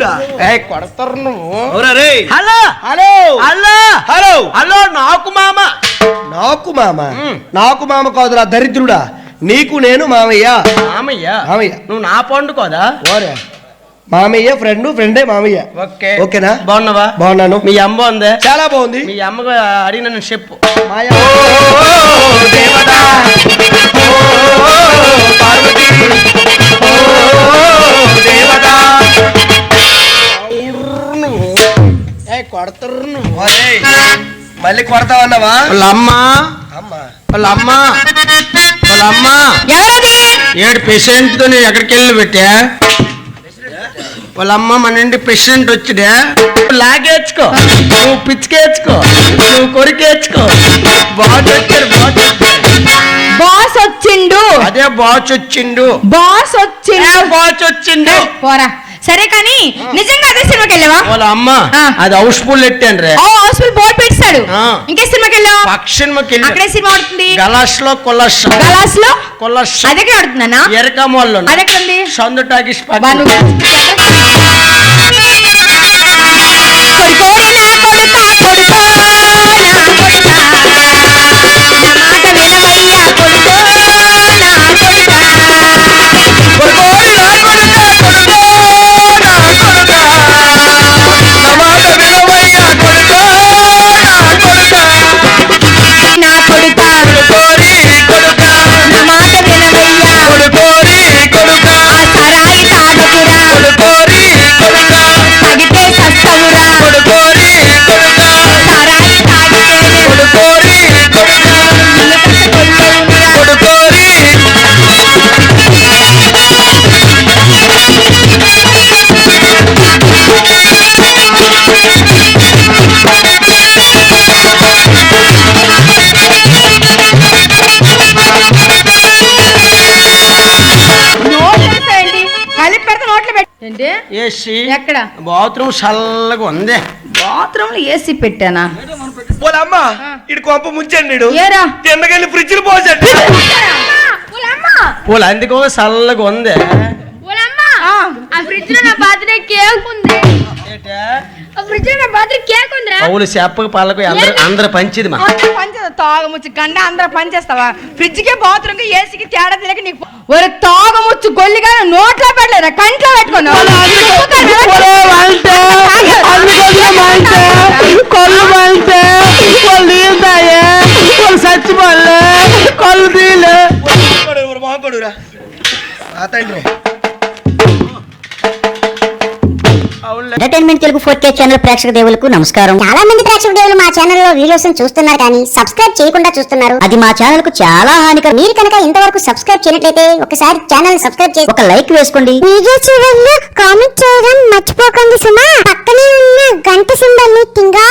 దరిద్రుడా కొడతారు నువ్వు. Hello hello hello hello hello నాకు మామ నాకు మామ కాదురా దరిద్రుడా. నీకు నేను మామయ్య. మామయ్య మామయ్య నువ్వు నా పండుకోదా? ఓరే మామయ్య ఫ్రెండే మామయ్య. ఓకే ఓకేనా? బాగున్నావా? బాగున్నాను. మీ అమ్మ ఉందే? చాలా బాగుంది. మీ అమ్మగా అడిగిన చెప్పు. మాయా కొడతారు నువ్వు. మళ్ళీ కొడతావన్నావా? వాళ్ళ అమ్మ ఏడు పేషెంట్ తో నేను ఎక్కడికి వెళ్ళి పెట్టా? వాళ్ళ అమ్మ మన ఇంటి పేషెంట్ వచ్చిడే. లాగేచ్చుకో, నువ్వు పిచ్చికేచ్చుకో, నువ్వు కొరికేచ్చుకో. బాస్ వచ్చిండు. అదే బాస్ వచ్చిండు. బాస్ వచ్చిండు పోరా. సరే కానీ నిజంగా అదే సినిమాకి వెళ్ళావా? వాళ్ళ అమ్మ అది హౌస్ఫుల్ ఎట్టాను రే. హౌస్ఫుల్ బోర్డు పెట్టాడు. ఇంకే సినిమాకి వెళ్ళావు? పక్ష సినిమాకి వెళ్ళి. అక్కడే సినిమా ఆడుతుంది. గలాస్ లో కొల్లస్ అదే ఆడుతున్నానా? ఎరకమోల్లో అదెక్కడ ఉంది? సందు టాకీస్ ఎక్కడ బాత్రూమ్ చల్లగా ఉంది. బాత్రూమ్ లో ఏసీ పెట్టానా? అమ్మా ఇటు కొంప ముంచండి. తిన్నకెళ్ళి ఫ్రిడ్జ్ పోసండి. అందుకో చల్లగా ఉంది. అవును చెప్పక పాలకు అందరు పంచిది. తాగముచ్చు గండ అందరూ పనిచేస్తావా? ఫ్రిడ్జ్ కి బాత్రూమ్ కి ఏసీకి తేడా తెలియక నీకు ఒరే తాగముచ్చు గొల్లిగా నోట్లో పెట్టలేదా కంట్లో పెట్టుకున్నావు? ఎంటర్టైన్మెంట్ తెలుగు 4K ఛానల్ ప్రేక్షక దేవులకు నమస్కారం. చాలా మంది ప్రేక్షక దేవులు మా ఛానల్ లో వీడియోస్ చూస్తున్నారు కానీ సబ్స్క్రైబ్ చేయకుండా చూస్తున్నారు. అది మా ఛానల్ కు చాలా హానికరం. మీరు కనుక ఇంతవరకు సబ్స్క్రైబ్ చేయనట్లయితే ఒకసారి ఛానల్ సబ్స్క్రైబ్ చేసి ఒక లైక్ వేసుకోండి. వీడియో చివరిలో కామెంట్ చేయడం మర్చిపోకండి సుమా. పక్కనే ఉన్న గంట సింబల్ ని టింగా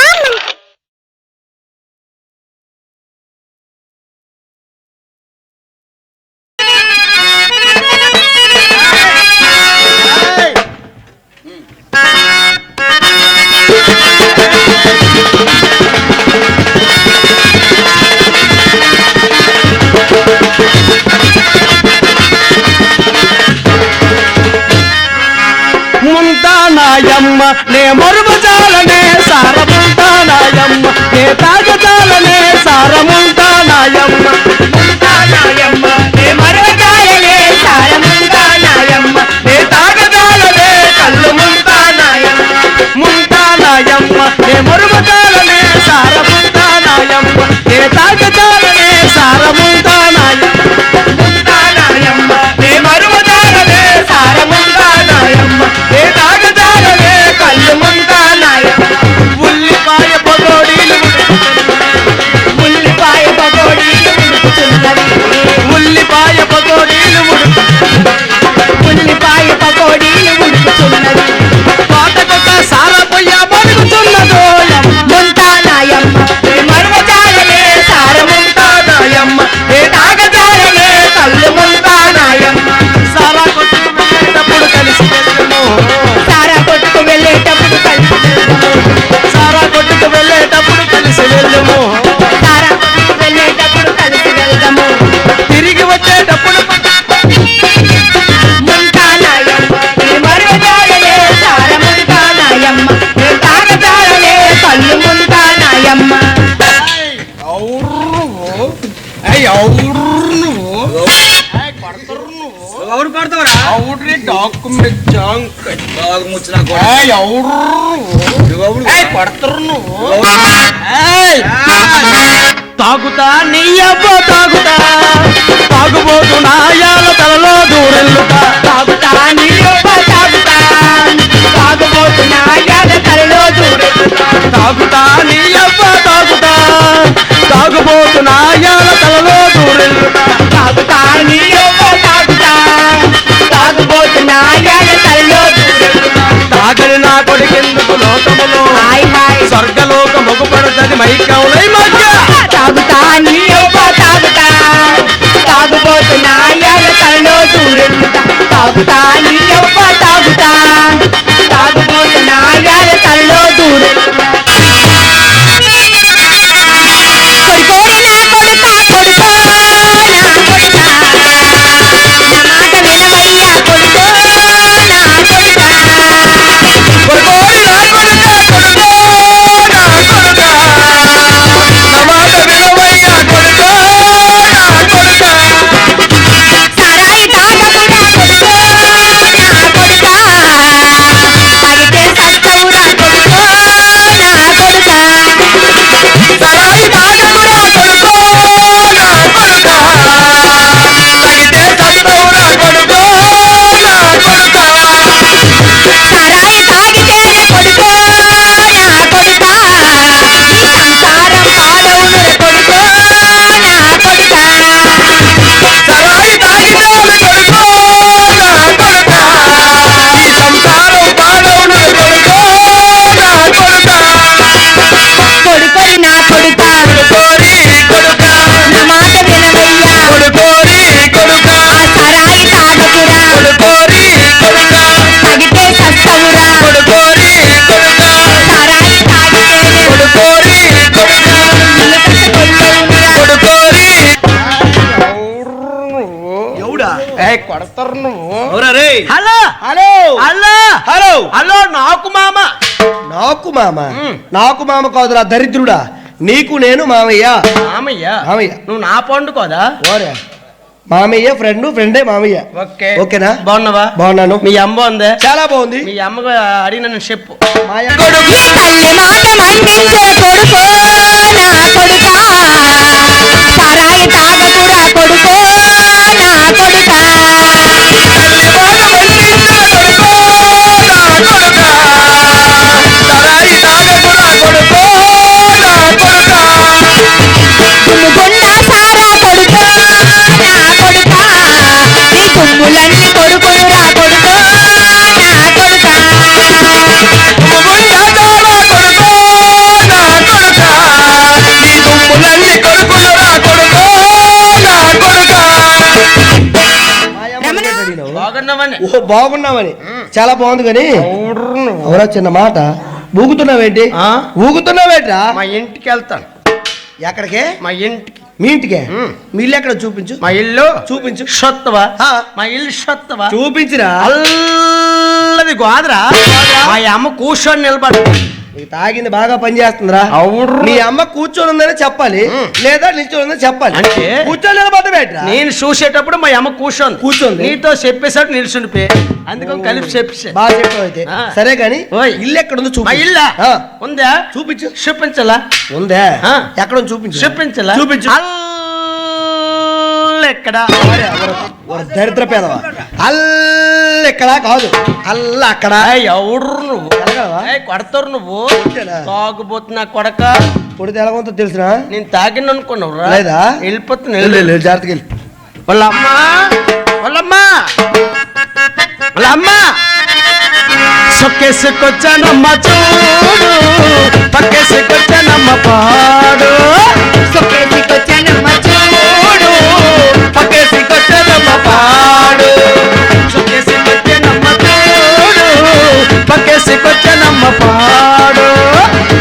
ముంతానాయమ్మ నే మరుమజాలనే సారముంతానాయమ్మ నే తాగజాలనే సారముంతానాయమ్మ. ముంతానాయమ్మ నే మరుమజాలనే సారముంతానాయమ్మ నే తాగజాలనే కళ్ళు ముంతానాయమ్మ. ముంతానాయమ్మ నే మరుమజాలనే సారముంతానాయమ్మ నే తాగజాలనే సారముంతానాయమ్మ. ముంతానాయమ్మ నే మరుమజాలనే సారముంతానాయమ్మ నే తాగజాలనే కళ్ళు ముంతానాయమ్మ. ఉల్లిపాయ పకోడీలు ఉల్లిపాయ పకోడీలు ఉల్లిపాయ పకోడీలు ఉల్లిపాయ పకోడీలు ఉడుకుతున్నది. పాతకొక సారా పొయ్య మరుగుతున్నదో ముంతానాయమ్మ నే మరుమజాలనే సారముంతానాయమ్మ నే తాగజాలనే ఎవరు పడతావరా అవుడ్రి డాక్యుమెంట్ జాంక్ ముచ్చిన పడతారు నువ్వు తాగుతా నీ అబ్బో తాగుతా తాగుబోతు నాయాల తలలో దూరెల్లుతా తాగుతా నీ అబ్బో తాగుతా తాగుబోతు నాయాల తలలో దూరెల్లుతా తాగుతా నీ అబ్బో తాగుతా తాగుబోతు నాయాల తలలో దూరెల్లుతా తాగుతా నీ అబ్బో తాగుతా తాగుబోతు నాయాల తలలో దూరెల్లుతా తాగని నా కొడుకెందుకు లోకములో హాయ్ హాయ్ స్వర్గలోక మొగుపడుతుంది మైకవులై మధ్య తాగుతా నీ అబ్బో తాగుతా తాగుబోతు నాయాల తలలో దూరెల్లుతా తాగుతా నీ అబ్బో తాగుతా తాగుబోతు నాయాల తలలో దూరెల్లుతా కొడుకోరి నా కొడుకా కొడుకో నా కొడుకా నా మాట వినవయ్యా కొడుకో నా కొడుకా కొడుకోరి నా కొడుకా కొడుకో నా కొడుకా నా మాట వినవయ్యా కొడుకో నా కొడుకా సారాయి తాగకురా కొడుకో నా కొడుకా తాగితే సత్తవురా కొడుకో నా కొడుకా సరాయి తాగకురా కొడుకో నా కొడుకా తాగితే చదువురా కొడుకో నా కొడుకా సారాయి తాగితే కొడుకో నా కొడుకా ఈ సంసారం పాడవునుర కొడుకో నా కొడుకా సరాయి తాగితే కొడుకో నా కొడుకా ఈ సంసారం పాడవును కొడుకో నా కొడుకా కొడుకోరి నా కొడుకా కొడుకోరి కొడుకా నా మాట వినవయ్యా కొడుకోరి కొడుకా ఆ సారాయి తాగకురా కొడుకోరి కొడుకా తాగితే సస్తవురా కొడుకోరి కొడుకా సారాయి తాగితేనే కొడుకోరి కొడుకా కొల్లవునురా కొడుకోరి ఎవడా కొడతారు నువ్వు ఎవరా రే hello hello hello hello hello నాకు మామ నాకు మామ నాకు మామ కాదురా దరిద్రుడా నీకు నేను మామయ్య మామయ్య మామయ్య నువ్వు నా పండుకోదా ఓరే మామయ్య ఫ్రెండే మామయ్య ఓకే ఓకేనా బాగున్నావా బాగున్నాను మీ అమ్మ ఉందే చాలా బాగుంది మీ అమ్మగా అడిగిన చెప్పు మాయ నీ తల్లి మాట మన్నించే కొడుకో నా కొడుకా సారాయి తాగకురా కొడుకో నా కొడుకా సరాయి తాగకురా కొడుకో నా కొడుకా గుమ్ముగుండా సారా కొడుకో నా కొడుకా నీ గుమ్ములన్నీ కొడుకునురా కొడుకో నా కొడుకా గుండా తారా కొడుకో నా కొడుకా నీ దుమ్ములన్నీ కొడుకులురా కొడుకో నా కొడుకా రమణ. బాగున్నావని ఓ బాగున్నామని చాలా బాగుంది కానీ ఎవరా చిన్న మాట ఊగుతున్నావేంటి ఆ? ఊగుతున్నావేంట్రా మా ఇంటికి వెళ్తాను ఎక్కడికే మా ఇంటికి మీ ఇంటికే మీ ఇల్లు ఎక్కడ చూపించు మా ఇల్లు చూపించు షొత్తవా ఆ. మా ఇల్లు షొత్తవా చూపించిరా అల్లది గోదరా మా అమ్మ కూర్చొని నిలబడు నీకు తాగింది బాగా పనిచేస్తుందిరా అవును. మీ అమ్మ కూర్చొని ఉందని చెప్పాలి లేదా నిల్చొని ఉందని చెప్పాలి అంటే? కూర్చొని నిలబడ్డబెట్రా నేను చూసేటప్పుడు మా అమ్మ కూర్చొని కూర్చోంది. నీతో చెప్పేసాడు నిల్చుండిపోయి అందుకని కలిపి చెప్పేసా బాగా చెప్పావు అయితే ఆ. సరే గాని ఓయ్. ఇల్లు ఎక్కడ ఉందో మా చూపించు ఇల్లా ఆ. ఉందా చూపించు చూపించలా ఉందే ఆ. ఎక్కడ ఉందో చూపించు చూపించలా చూపించు ఎక్కడ అరే, ఒక దరిద్ర పేదవా ఎక్కడా కాదు అల్ల అక్కడ ఎవడు నువ్వు ఎలగలవా? కొడతారు నువ్వు కొట్టేనా? తాగుబోతున్నా కొడక కొడితే ఎలా ఉందో తెలుసునా నేను తాగిన అనుకున్నావు లేదా? వెళ్ళిపోతున్నా జాగ్రత్తకి వెళ్ళి వాళ్ళమ్మ వాళ్ళమ్మ వాళ్ళమ్మ సొక్కేసుకొచ్చానమ్మ చూడు పక్కేసుకొచ్చానమ్మ పాడు సొక్కేసికొచ్చానమ్మ చూడు పక్కేసుకొచ్చానమ్మ పాడు సొక్కేసుకొచ్చానమ్మ చూడు పక్కేసుకొచ్చానమ్మ పాడు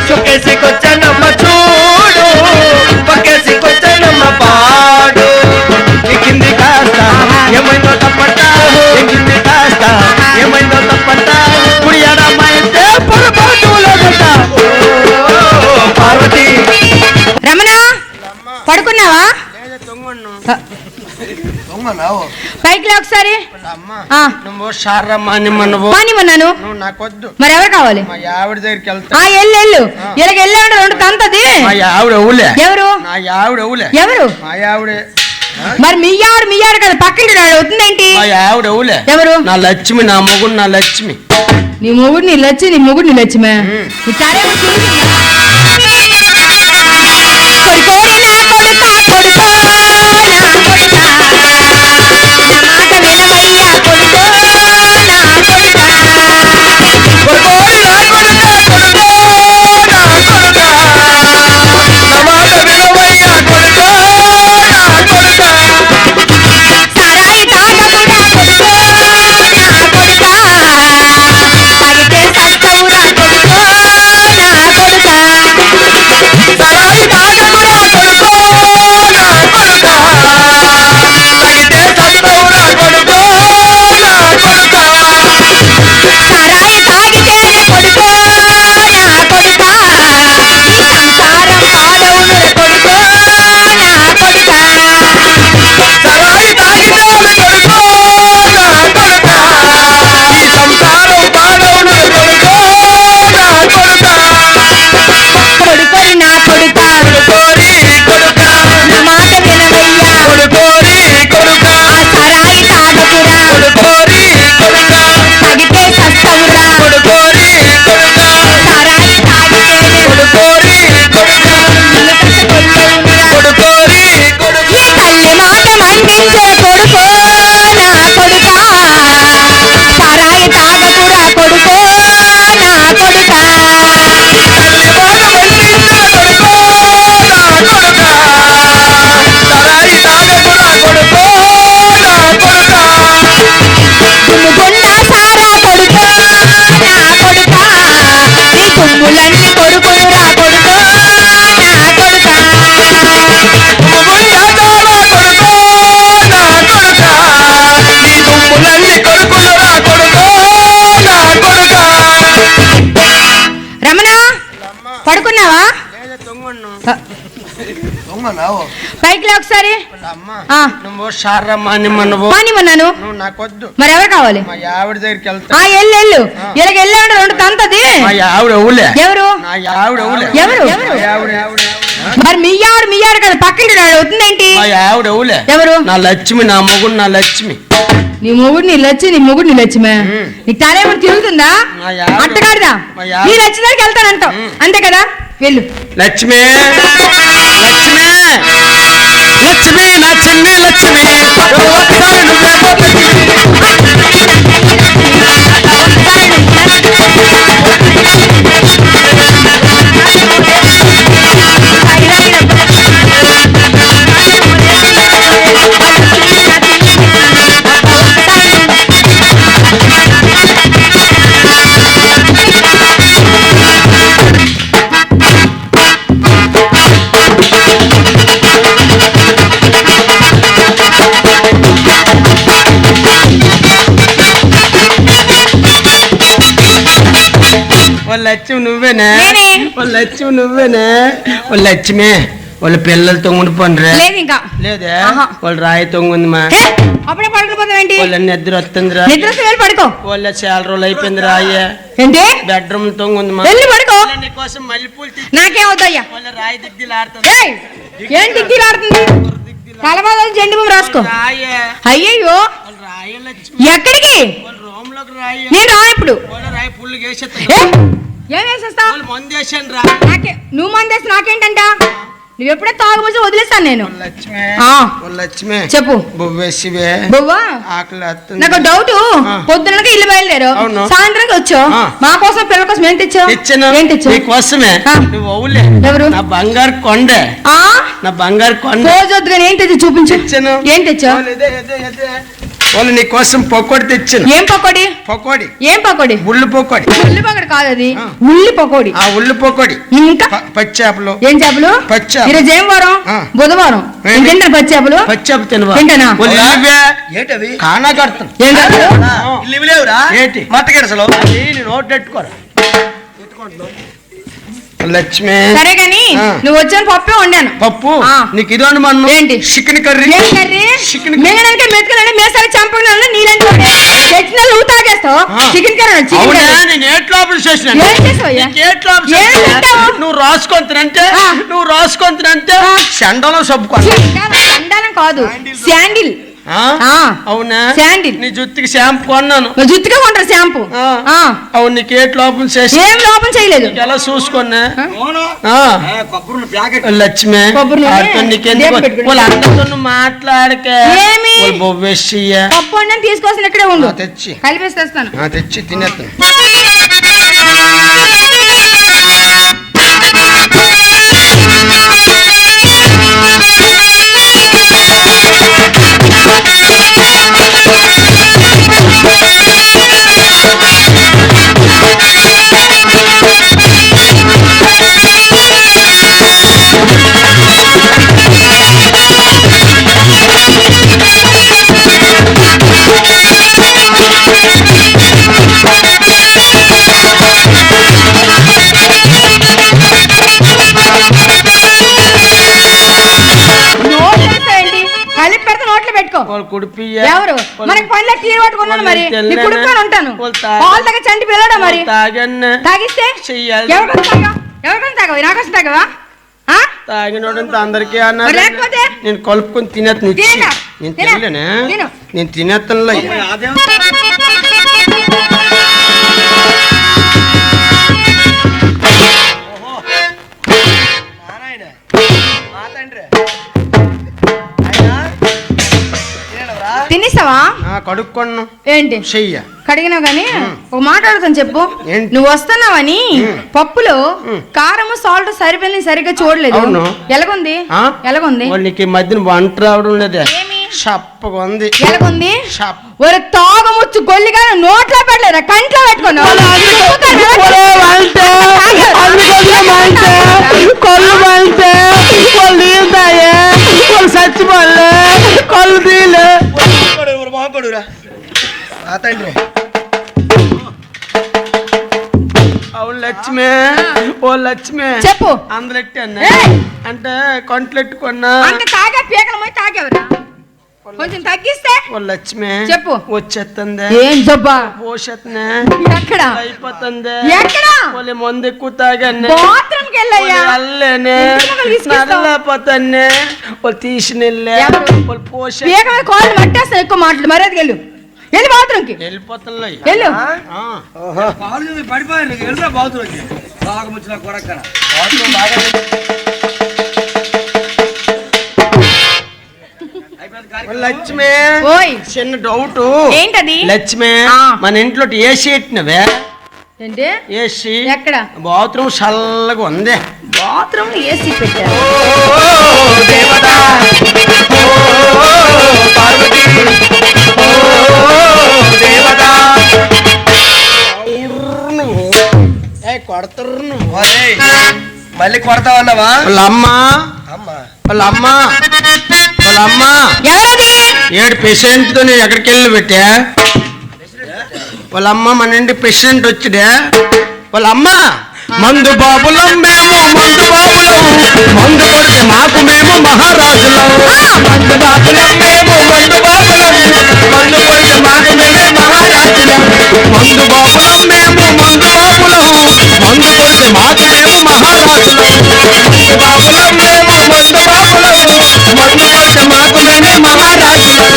సొక్కేసుకొచ్చానమ్మ చూడు పక్కేసుకొచ్చానమ్మ పాడు ఎక్కింది కాస్త ఏమైందో తప్పట ఎక్కింది కాస్త ఏమైందో తప్పట కుడియాడమ్మ అయితే పొరపాటులో రమణ పడుకున్నావా పైకి లే ఒకసారి. అమ్మా ఆ. నువ్వు షారమ్మా నువ్వు మానిమన్నాను. నువ్వు నాకొద్దు. మరి ఎవరు కావాలి? మా ఆవిడ దగ్గరికి వెళ్తా. ఎల్లు ఇలాగ వెళ్ళాడు రెండు తంతది. మా ఆవిడ ఊలే. ఎవరు? నా ఆవిడ ఊలే. ఎవరు? మా ఆవిడే. మరి మీ ఆవిడ కదా పక్కన అవుతుందేంటి? మా ఆవిడ ఊలే. ఎవరు? నా లక్ష్మి, నా మొగుడు నా లక్ష్మి. నీ మొగుడు నీ లచ్చి, నీ మొగుడు నీ లక్ష్మి. నీ తాడే పైకి లే ఒకసారి. నువ్వు షారమ్మా నువ్వు మానిమన్నాను. నువ్వు నాకొద్దు. మరి ఎవరు కావాలి? మా ఆవిడ దగ్గరికి వెళ్తా. ఎల్లు ఇలాగ వెళ్ళాడు రెండు తంతది. మా ఆవిడ ఊలే. ఎవరు? నా ఆవిడ ఊలే. ఎవరు? మరి మీ ఆవిడ కదా పక్కన అవుతుందేంటి? మా ఆవిడ ఊలే. ఎవరు? నా లక్ష్మి, నా మొగుడు నా లక్ష్మి. నీ మొగుడు నీ లచ్చి, నీ మొగుడు నీ లక్ష్మి. నీకు తాడేమో తిరుగుతుందా? అంటగాడిదా? నీ లచ్చి దగ్గరికి వెళ్తానంటావు అంతే కదా? వెళ్ళు. లక్ష్మి లక్ష్మి లక్ష్మి నా చిన్ని లక్ష్మి. ఒకసారి నువ్వే లక్ష్మి నువ్వేనా? లక్ష్మి నువ్వేనా? లక్ష్మి వాళ్ళ పిల్లలు తొంగుండి పండ్రే. లేదు ఇంకా లేదే. వాళ్ళు రాయి తొంగుంది మా. అప్పుడే పడుకుపోతావేంటి? వాళ్ళ నిద్ర వస్తుందిరా. నిద్ర వెళ్ళి పడుకో. వాళ్ళ చాలా రోజులు అయిపోయింది రాయ. ఏంటి? బెడ్రూమ్ తొంగుంది మా. వెళ్ళి పడుకో. నీకోసం మల్లెపూలు నాకేమవుతాయ్యా? వాళ్ళ రాయి దిగ్గులాడుతుంది. ఏం దిగ్గులాడుతుంది? కలబాదలు జెండు బాబు రాసుకో. అయ్యయ్యో ఎక్కడికి? నేను రా ఇప్పుడు. ఏం వేసేస్తావు? నువ్వు మందేసి నాకేంటంట? నువ్వు ఎప్పుడే తాగుబోసి వదిలేస్తాను నేను. లక్ష్మి చెప్పు. బొవ్వా నాకు డౌట్. పొద్దునకి ఇల్లు బయలుదేరు, సాయంత్రం వచ్చావు. మా కోసం పిల్లల కోసం ఏం తెచ్చావు? ఏం తెచ్చావు? కోసమే. ఎవరు? నా బంగారు కొండ. నా బంగారు కొండ. రోజొద్దు కానీ ఏం తెచ్చి చూపించు. ఏం తెచ్చావు? వాళ్ళు నీ కోసం పకోడి తెచ్చాను. ఏం పకోడి? పకోడి. ఏం పకోడి? ఉల్లి పకోడి. ఉల్లి పకోడి కాదు అది, ఉల్లి పకోడి. ఆ ఉల్లి పకోడి. ఇంకా పచ్చేపలు. ఏం చేపలు? పచ్చేపలు. ఈరోజు ఏం వారం? బుధవారం. తింటాను పచ్చేపలు. పచ్చేపలు తినవా? తింటానా? ఏంటవి? కానా కడతాను. ఏం కడతావు? లేవురా? ఏంటి? మట్టకెడసలు నోట్ పెట్టుకోరా. లక్ష్మి సరే గాని నువ్వు వచ్చిన పప్పే వండాను. పప్పు ఆ. నీకు ఇది వండమన్ను. ఏంటి? Chicken curry. ఏం కర్రీ? చికెన్ మెగనంటే మెతుకులంటే మేసారి చంపకుండా నీళ్ళంటే తెచ్చిన నువ్వు తాగేస్తావు. చికెన్ కర్రీ అవునా? చికెన్ నేను ఏట్లో ఆపరేషన్ చేసిన. ఏం చేసావయ్యా? ఏట్లో ఏం ఆపరేషన్ తింటావు? నువ్వు రాసుకుంటున్నంటే ఆ. నువ్వు రాసుకుంటున్నంటే ఆ. చండలో సబ్బు సండాలం కాదు శాండిల్. అవునా? శాండిల్. నీ జుత్తుకి షాంపూ కొన్నాను. జుత్తుగా కొంటారు షాంపూ. అవును నీకు ఏట్ లోపం చేసి ఏం లోపం చేయలేదు. ఎలా చూసుకున్నా కొబ్బరి ప్యాకెట్ లక్ష్మి కొబ్బరి నూనె ఆడితో నీకెందుకు దేనికి పెట్టుకుని? వాళ్ళ అందరితో మాట్లాడకే ఏమి? వాళ్ళు బొవ్వేసియ్య పప్పు వండని తీసుకొస్తాను ఇక్కడే ఉండు. తెచ్చి కలిపేసి తెస్తాను. తెచ్చి తినేస్తాను. కలిపి పెడితే నోట్లో పెట్టుకో. వాళ్ళు కుడిపియ్య ఎవరు మనకి పనిలో టీ పట్టుకున్నాను మరి నీ కుడుకొని ఉంటాను. పాలు తగ్గ చంటి పిల్లడా మరి తాగన్న తాగిస్తే చెయ్యాలి. ఎవరికైనా తాగవా నాకోసం తాగవా? తాగినోడంతా అందరికీ మరి అన్నారు. లేకపోతే నేను కలుపుకొని తినేస్తాను. తినేనా? నేను తినే. తినలేనా? తిను. నేను తినేస్తానులే. తినేసావా? కడుక్కొన్ను. ఏంటి చెయ్య కడిగినావు గానీ ఒక మాట అడుగుతాను చెప్పు. ఏంటి? నువ్వు వస్తున్నావని పప్పులో కారము సాల్ట్ సరిపోయి సరిగ్గా చూడలేదు. అవును. ఎలాగుంది? ఆ? ఎలాగుంది? వాళ్ళకి ఈ మధ్యన వంట రావడం లేదే. ఏమి? చప్పగా ఉంది. ఎలాగుంది? చప్ప. ఒరే తాగముచ్చు గొల్లిగా నోట్లో పెట్టలేరా కంట్లో పెట్టుకున్నావు. చచ్చిపోలే కళ్ళు తీలే. బాగుడురా తండ్రి. అవును లక్ష్మి. ఓ లక్ష్మి చెప్పు. అందరెట్టి అన్న ఏయ్! అంటే కొంటలెట్టుకున్నా. అంత తాగా పీకల పోయి తాగేవరా? కొంచెం తగ్గిస్తే. ఓ లక్ష్మి చెప్పు. వచ్చేస్తుంది. ఏం జబ్బా? పోషత్నే ఎక్కడ అయిపోతుంది. ఎక్కడ? వాళ్ళ మందు ఎక్కువ తాగానే బాత్రూమ్ కి వెళ్ళయ్యా. అల్లేనే నల్లపోతానే వాళ్ళు తీసినెళ్ళే ఎవరు? వాళ్ళు పోష పీక మీద కాళ్ళు మట్టేస్తాను ఎక్కువ మాటలు మర్యాదకి వెళ్ళు. వెళ్ళి బాత్రూమ్ కి వెళ్ళిపోతాను. వెళ్ళు. పడిపోయాను నీకు తెలుసా బాగుతుంది బాగా ముచ్చిన కొడక్క లక్ష్మి ఓయ్ చిన్న డౌట్. ఏంటది? లక్ష్మి మన ఇంట్లో ఏసీ ఎట్టినవే. ఏంటి? ఏసీ ఎక్కడ? బాత్రూమ్ చల్లగా ఉంది. బాత్రూమ్ ఏసీ పెట్టారు. కొడతారు మళ్ళీ కొడతావన్నావా? వాళ్ళ అమ్మ ఎవరది? ఏడు పేషెంట్ తో ఎక్కడికి వెళ్ళి పెట్టా. వాళ్ళ అమ్మ మన ఇంటి పేషెంట్ వచ్చిడే. వాళ్ళ అమ్మ మందు బాబులం మేము మందు బాబులం మందు కొడితే మాకు మేము మహారాజులం. మందు బాబులం మేము మందు బాబులం మందు కొడితే మాకు మేమే మహారాజులం. మందు బాబులం మేము మందు బాబులం మందు కొడితే మాకు మేము మహారాజులం. మందు బాబులం మేము మందు బాబులం మందు కొడితే మాకు మేమే మహారాజులం.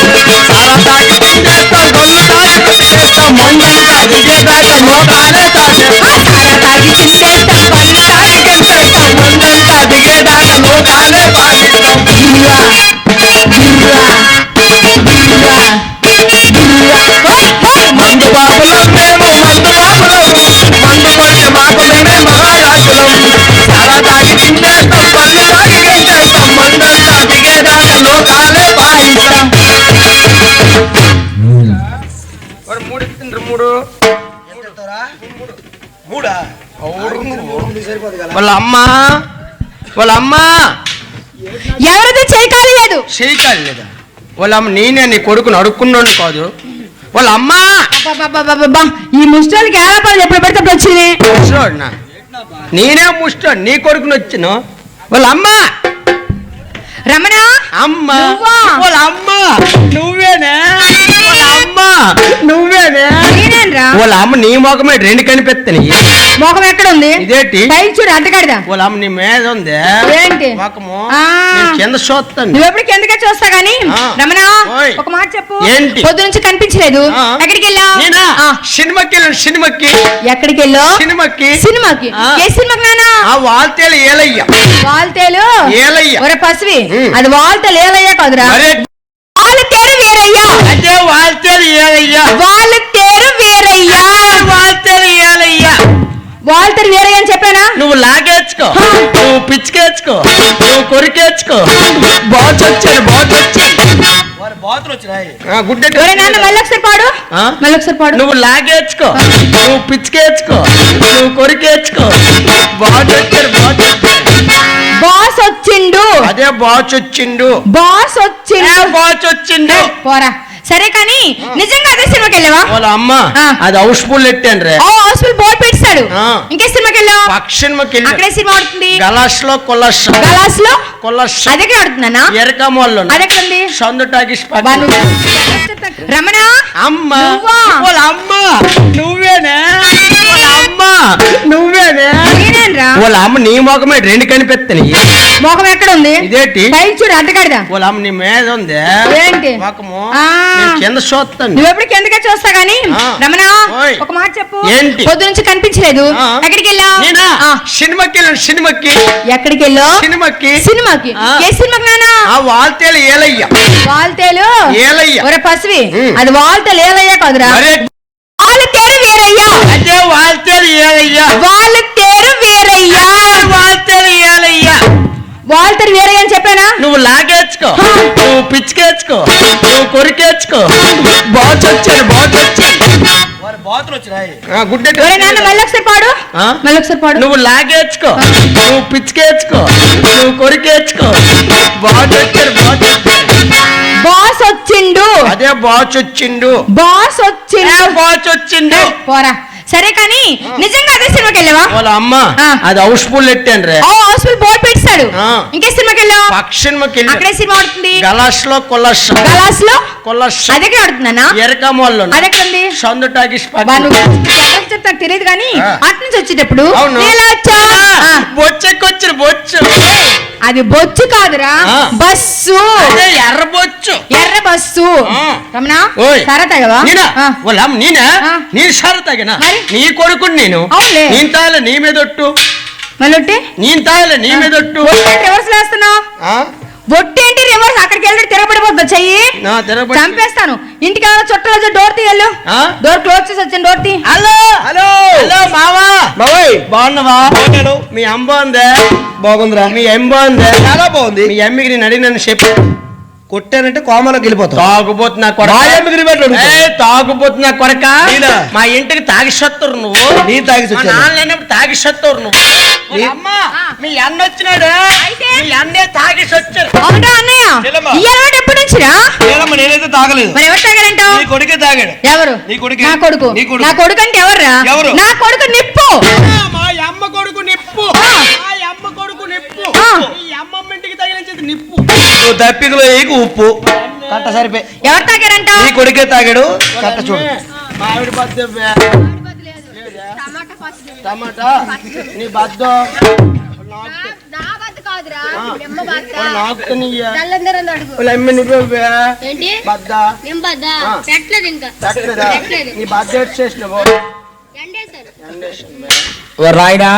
సారా తాగి తింటేస్తాం గొల్లు తాగి తింటేస్తాం మందంతా దిగేదాకా మోకాలే తాగేస్తాం. సారా తాగి తింటేస్తాం పళ్ళు తాగి తింటేస్తాం మందంతా దిగేదాకా మోకాలే పాడేస్తాం. మందు బాబులం మేము మందు బాబులం మందు కొడితే మాకు మేమే మహారాజులం. సారా తాగి తింటేస్తాం పళ్ళు తాగి తింటేస్తాం మందంతా దిగేదాకా లోకాలే పాయిస్తాం. మూడు ఇస్తుండ్రు. మూడా వాళ్ళ అమ్మ ఎవరిది చేయకాలి లేదు. చేయకాలి లేదా? వాళ్ళ అమ్మ నేనే నీ కొడుకుని అడుక్కున్నాను కాదు. వాళ్ళ అమ్మ అబ్బబ్బబ్బబ్బబ్బా, ఈ ముష్టాలకి ఏడపాలు ఎప్పుడు పెడితే వచ్చింది. చూడనా నేనే ముష్టో నీ కొడుకుని వచ్చాను వాళ్ళ అమ్మ రమణ అమ్మ నువ్వా? వాళ్ళ అమ్మ నువ్వేనా వాళ్ళ అమ్మ నువ్వేనా నేనేనరా వాళ్ళ అమ్మ నీ మొఖమే రెండు కనిపిస్తాయి మొఖం ఎక్కడ ఉంది ఇదేంటి పైకి చూడు అడ్డగాడిదా వాళ్ళ అమ్మ నీ మీద ఉంది ఏంటి మొఖము ఆ. నేను కింద చూస్తాను నువ్వెప్పుడు కిందకే చూస్తా గానీ ఆ. రమణ ఓయ్. ఒక మాట చెప్పు ఏంటి? పొద్దు నుంచి కనిపించలేదు ఆ. ఎక్కడికి వెళ్ళావు నేనా ఆ. సినిమాకి వెళ్ళాను సినిమాకి ఎక్కడికి వెళ్ళావు సినిమాకి సినిమాకి ఆ. ఏ సినిమాకి నానా ఆ వాల్తేలు ఏలయ్య వాల్తేలు ఏలయ్య ఒరే పసివి ఉమ్. అది వాల్తేలు ఏలయ్యా కాదురా అరే వాల్తేరు వీరయ్యా అదే వాల్తేలు ఏలయ్య వాల్తేరు వీరయ్యా వాల్తేలు ఏలయ్య వాల్తేరు వీరయ్య అని చెప్పానా నువ్వు లాగేచ్చుకో నువ్వు పిచ్చికేచ్చుకో నువ్వు కొరికేచ్చుకో బాచ్ వచ్చాడు వారి బాతులు వచ్చినాయి గుడ్డ ఒరే నాన్న మళ్ళీ ఒకసారి పాడు ఆ? మళ్ళీ ఒకసారి పాడు నువ్వు లాగేచ్చుకో నువ్వు పిచ్చికేచ్చుకో నువ్వు కొరికేచ్చుకో బాచ్ వచ్చాడు బాస్ వచ్చిండు అదే బాచ్ వచ్చిండు బాస్ వచ్చిండు బాచ్ వచ్చిండు పోరా సరే కానీ నిజంగా అదే సినిమాకి వెళ్ళావా వాళ్ళ అమ్మ ఆ. అది హౌస్ఫుల్ ఎట్టాను రే హౌస్ఫుల్ బోర్డు పెట్టాడు ఆ. ఇంకే సినిమాకి వెళ్ళావు పక్షికి అక్కడే సినిమా ఆడుతుంది గలాస్ లో కొల్లస్ గలాస్ లో కొల్లస్ అదే ఆడుతున్నానా ఎరకమోళ్ళు అదెక్కడ ఉంది సందు టాకీస్ బా నువ్వు. రమణ అమ్మ నువ్వా? వాళ్ళ అమ్మ నువ్వేనా వాళ్ళ అమ్మ నువ్వేనా నేనేనరా వాళ్ళ అమ్మ నీ మొఖమే రెండు కనిపిస్తాయి మొఖం ఎక్కడ ఉంది ఇదేంటి పైకి చూడు అడ్డగాడిదా వాళ్ళ అమ్మ నీ మీద ఉంది ఏంటి మొఖము ఆ. నేను కింద చూస్తాను నువ్వెప్పుడు కిందకే చూస్తా గానీ ఆ. రమణ ఓయ్. ఒక మాట చెప్పు ఏంటి? పొద్దు నుంచి కనిపించలేదు ఆ. ఎక్కడికి వెళ్ళావు నేనా ఆ. సినిమాకి వెళ్ళాను సినిమాకి ఎక్కడికి వెళ్ళావు సినిమాకి సినిమాకి ఆ. ఏ సినిమాకి నానా ఆ వాల్తేలు ఏలయ్య వాల్తేలు ఏలయ్య ఒరే పసివి ఉమ్. అది వాల్తేలు ఏలయ్యా కాదురా అరే వాల్తేరు వీరయ్యా అదే వాల్తేలు ఏలయ్య వాల్తేరు వీరయ్యా వాల్తేలు ఏలయ్య వాల్తేరు వీరయ్య అని చెప్పానా నువ్వు లాగేచ్చుకో నువ్వు పిచ్చికేచ్చుకో నువ్వు కొరికేచ్చుకో బాచ్ వచ్చాడు వారి బాతులు వచ్చినాయి గుడ్డ ఒరే నాన్న మళ్ళీ ఒకసారి పాడు ఆ? మళ్ళీ ఒకసారి పాడు నువ్వు లాగేచ్చుకో నువ్వు పిచ్చికేచ్చుకో నువ్వు కొరికేచ్చుకో బాచ్ వచ్చాడు బాస్ వచ్చిండు అదే బాచ్ వచ్చిండు బాస్ వచ్చిండు బాచ్ వచ్చిండు పోరా సరే కానీ నిజంగా అదే సినిమాకి వెళ్ళావా వాళ్ళ అమ్మ ఆ. అది హౌస్ఫుల్ ఎట్టాను రే హౌస్ఫుల్ బోర్డు పెట్టాడు ఆ. ఇంకే సినిమాకి వెళ్ళావు పక్షికి అక్కడే సినిమా ఆడుతుంది గలాస్ లో కొల్లస్ గలాస్ లో కొల్లస్ అదెక్కడ ఆడుతున్నానా ఎరకమోళ్ళు అదెక్కడ ఉంది సందు టాకీస్ బా నువ్వు. ఎవరికి చెప్తా నాకు తెలియదు కానీ ఆ. అటు నుంచి వచ్చేటప్పుడు అవును. నీలాచా. ఆ, బొచ్చెక్కొచ్చిన బొచ్చు అది బొచ్చు కాదురా ఆ. బస్సు అదే ఎర్ర బొచ్చు ఎర్ర బస్సు ఆ. రమణ ఓయ్. సరే తగవా నేనా వాళ్ళ అమ్మ నేనా ఆ. నేను సరే తగిన మరి? నీ కొడుకుని నేను అవునులే. నేను తాగలే నీ మీదొట్టు మళ్ళొట్టి నేను తాగలే నీ మీదొట్టు రివర్స్ వేస్తున్నావు ఆ? బొట్టేంటి రివర్స్ అక్కడికి వెళ్తే తిరగబడిపోద్దా చెయ్యి నా తిరగబడి చంపేస్తాను ఇంటికి ఏమైనా చుట్టాలు డోర్ తీయలు ఆ? డోర్ క్లోజ్ చేసి వచ్చాను డోర్ తీ హలో హలో హలో మావా బాబాయ్ బాగున్నావా బాగున్నాను. మీ అమ్మ బాగుందా బాగుందిరా మీ అమ్మ బాగుందా చాలా బాగుంది మీ అమ్మకి నేను అడిగినాను చెప్పు కొట్టానంటే కోమలోకి వెళ్ళిపోతావు తాగుబోతు నా మా కొడక అమ్మకి రివర్స్ అడుగుతావు. ఏయ్, తాగుబోతు నా కొడక నేనా? మా ఇంటికి తాగిసొత్తురు నువ్వు నీ తాగిసి మా వచ్చాను. నాన్న లేనప్పుడు తాగిసొత్తురు నువ్వు నీ- అమ్మ మీ అన్న వచ్చినాడు అయితే? మీ అన్నే తాగిసొచ్చారు అవునా అన్నయ్య చెల్లెమ్మ. ఈ అలవాటు ఎప్పటి నుంచిరా లేదమ్మా, నేనైతే తాగలేదు మరి ఎవరు తాగారంటావు నీ కొడుకే తాగాడు ఎవరు నీ కొడుకే. నా కొడుకు నీ కొడుకు. నా కొడుకు అంటే ఎవర్రా ఎవరు? నా కొడుకు నిప్పు మా అమ్మ కొడుకు నిప్పు ఆ. మా అమ్మ కొడుకు నిప్పు ఆ. ఈ అమ్మమ్మ ఇంటికి తగిలించేది నిప్పు నువ్వు దప్పికలో ఏకు ఉప్పు కట్ట సరిపోయి ఎవరు తాగారంటావు నీ కొడుకే తాగాడు కట్ట చూడు మామిడి బద్ద టమాటా నీ బద్ద నా బద్ద కాదురా నిమ్మ బద్ద నాకు నీయ నల్లందరూ అడుగు వాళ్ళ అమ్మ నువ్వే ఏంటి బద్ద నిమ్మ బద్ద ఆ. పెట్టలేదు ఇంకా పెట్టలేదా? పెట్టలేదు నీ బద్ద చేసినావు ఎండేశారు రాయినా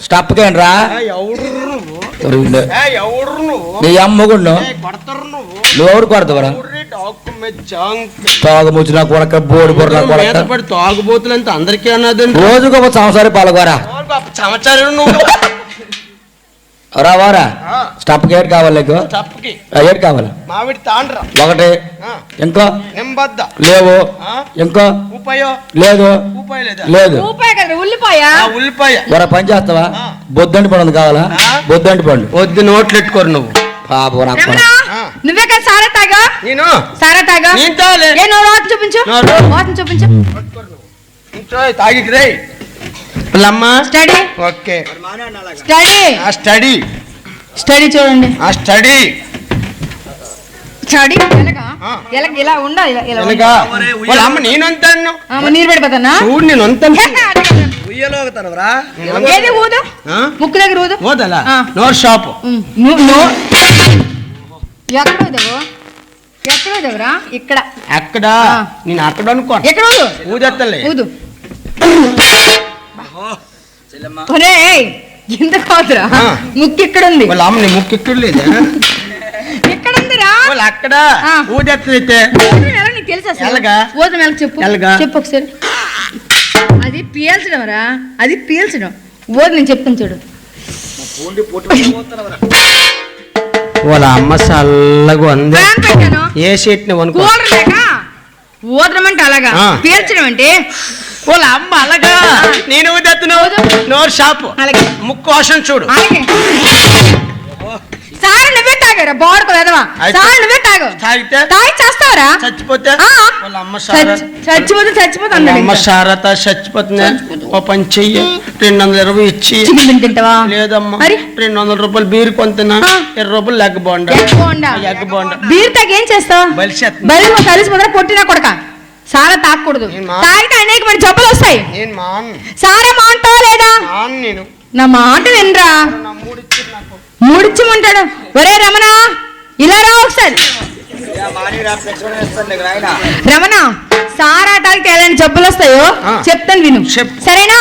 స్టప్కేంట్రా ఎవడు నువ్వు ఎవడు నువ్వు నీ అమ్మగుండు కొడతారు నువ్వు నువ్వెవరు కొడతావరా తాగుముచ్చిన కొడక బోడి బొర్ర కొడక పడి తాగుబోతులంతా అందరికీ అన్నదండి రోజుకు ఒక సంవత్సరం పాల్గొరా సంవత్సరం నువ్వు రావారా స్టప్ గేట్ కావాలి నీకు తప్పకి ఏడు కావాలి మామిడి తాండ్రా ఒకటి ఇంకో నింబద్ద లేవు ఆ? ఇంకో ఉపాయో లేదు ఉపాయ లేదా లేదు రూపాయి కదా ఉల్లిపాయ ఆ ఉల్లిపాయ వర పని చేస్తావా బొద్దంటి పండు కావాలా ఆ? బొద్దంటి పండు వద్దు నోట్లు ఎట్టుకోరు నువ్వు పాపం నాకు రమణ ఆ. నువ్వే కదా సారా తాగా నేను సారా తాగా నేను తాగలే. ఏ నువ్వు వాటిని చూపించు నోరు. వాటిని చూపించు తాగి రే పుల్లమ్మ స్టడీ ఓకే స్టడీ ఆ స్టడీ స్టడీ చూడండి. ఆ స్టడీ స్టడీ ఎలాగా ఆ. ఎలాగ ఇలా ఉండాలి ఇలా ఇలా ఎలాగా వాళ్ళ అమ్మ నేను అంటాను నీరు పడిపోతానా చూడు నేను అంతాను ఉయ్యలోగుతానురా ఏది ఊదు ముక్కు దగ్గర ఊదు. ఓదలా ఆ. నోర్ షాప్ ఎక్కడ ఊదావు ఎక్కడ ఊదవరా? ఇక్కడ అక్కడ ఆ. నేను అక్కడ అనుకో ఎక్కడ ఊదు ఊదెత్తలే ఊదు. ఒరే ఎందుకు అవుతురా? ఆ. ముక్కు ఇక్కడ ఉంది. వాళ్ళ అమ్మ నీ ముక్కు ఇక్కడ లేదా ఇక్కడ ఉందిరా. వాళ్ళు అక్కడ ఆ. ఊదెత్తలైతే ఊదడం ఎలా నీకు తెలుసా అసలు? ఎలాగా? ఊదడం ఎలా చెప్పు ఎలాగా? చెప్పు ఒకసారి. అది పీల్చడం రా, అది పీల్చడం. ఊదు నేను చెప్తాను చూడు. వాళ్ళ అమ్మ చల్లగా ఉంది ఫ్యాన్ పెట్టాను. ఏ షీట్ ని వనుకో కూలర్ లేక ఊదడం అంటే అలాగా, ఆ. పీల్చడం అంటే వాళ్ళ అమ్మ అలాగా నేను ఊదెత్తును నోర్ షాప్ అలాగే ముక్కు వాసన చూడు అలాగే. సార్ నువ్వే తాగారా బాడుకో ఎదవా? అయితే- సార్ నువ్వే తాగు. తాగితే తాగి చేస్తావరా? చచ్చిపోతే ఆ. వాళ్ళ అమ్మ సారా చచ్చిపోతే వాళ్ళ అమ్మ అన్నాడు. సారత చచ్చిపోతుంది ఓ పని చెయ్యి 220 ఇచ్చి చికెన్ బిన్ తింటావా? లేదమ్మా మరి 200 రూపాయలు బీరు కొంతనా ఆ. 20 రూపాయలు egg bonda egg bonda. Egg bonda beer తాగి ఏం చేస్తావు? బలిసేత్తున్నా. బలి కలిసిపోతా కొట్టినా కొడక. సారా తాగకూడదు. ఏం మా? తాగితే అనేకమైన జబ్బులు వస్తాయి. నేను మాన్ సారా మాంటావా లేదా? మాన్ నేను నా మాట వినరా? నా మూడిచ్చి నాకు మూడిచ్చిమంటాడు. ఒరే రమణ ఇలా రా ఒకసారి. రమణ సారా తాగితే ఎలాంటి జబ్బులు వస్తాయో ఆ. చెప్తాను విను. చెప్పు. సరేనా?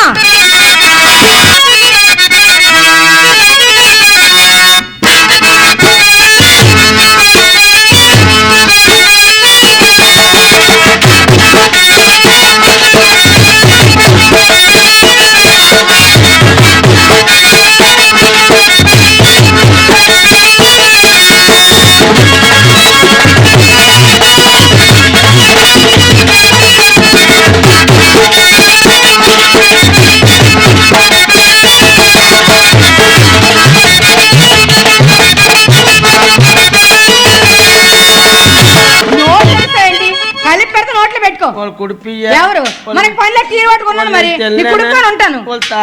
నోట్లు పెడతాయండి. కలిపి పెడితే నోట్లో పెట్టుకో. వాళ్ళు కుడిపి ఎవరు మనకి పనిలో తీరు పట్టుకున్నాను మరి నీ కుడుకొని ఉంటాను.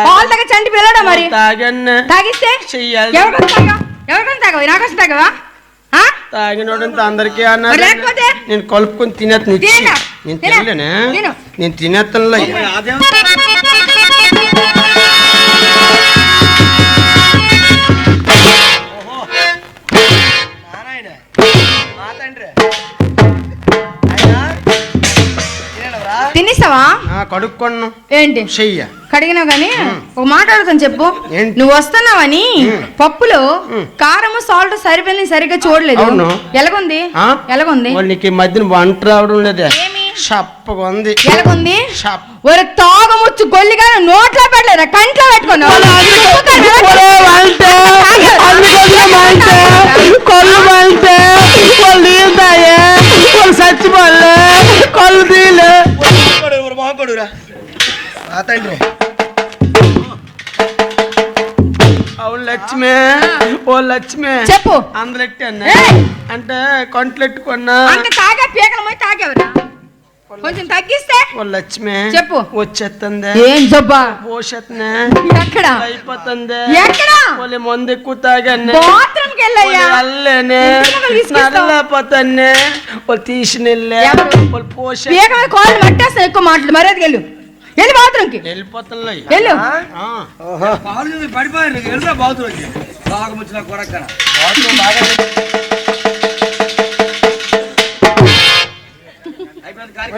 పాలు తగ్గ చంటి పిల్లడా మరి తాగన్న తాగిస్తే చెయ్యాలి. ఎవరికొని తాగావు? ఎవరికొని తాగావు? నాకోసం తాగావా? ఆ? తాగినోడంతా అందరికీ మరి అన్నారు లేకపోతే నేను కలుపుకొని తినేత్తను ఇచ్చి తిను. నేను తిను. తినలేనే తిను. నేను తినేత్తనులో తినేసావా? కడుక్కొను ఏంటి చెయ్య కడిగినావు గానీ ఒక మాట అడుగుతాను చెప్పు. ఏంటి? నువ్వు వస్తున్నావని పప్పులో కారము సాల్ట్ సరిపోయింది సరిగ్గా చూడలేదు. అవును. ఎలాగుంది? ఆ? ఎలాగుంది? వాళ్ళకి ఈ మధ్యన వంట రావడం లేదే ఏమి? షప్పగా ఉంది ఎలాగుంది? షప్ ఒక తాగముచ్చు గొల్లిగా నోట్లో పెట్టలేదా కంట్లో పెట్టుకున్నావు? కొల్లు మంటే వాళ్ళు ఈతాయే వాళ్ళు చచ్చిపోలే కొల్లు తీలే మహాకొడురా తండ్రి అవును లక్ష్మి ఓ లక్ష్మి చెప్పు. అందరెట్టాను ఏయ్! అంటే కొంటలెట్టుకున్నా అంత తాగా పీకల పోయి తాగేవరా? కొంచెం తగ్గిస్తే ఓ లక్ష్మి చెప్పు. వచ్చేస్తుంది ఏం జబ్బా? పోషత్నే ఎక్కడ అయిపోతుంది ఎక్కడ? వాళ్ళు మందు ఎక్కువ తాగానే బాత్రూమ్ కి వెళ్ళయ్యా. వెళ్ళనే ఇంటికి తీసుకొస్తావా? నల్లపోతానే వాళ్ళు తీసినెళ్ళే ఎవరు? వాళ్ళు పోష పీక మీద కాళ్ళు మట్టేస్తా ఎక్కువ మాటలు. మర్యాదకి వెళ్ళు. వెళ్ళి బాత్రూమ్ కి వెళ్ళిపోతాను వెళ్ళు. పాలు చూసి పడిపోయారు వెళ్ళరా బాగుతుంది తాగముచ్చిన కొడక్కన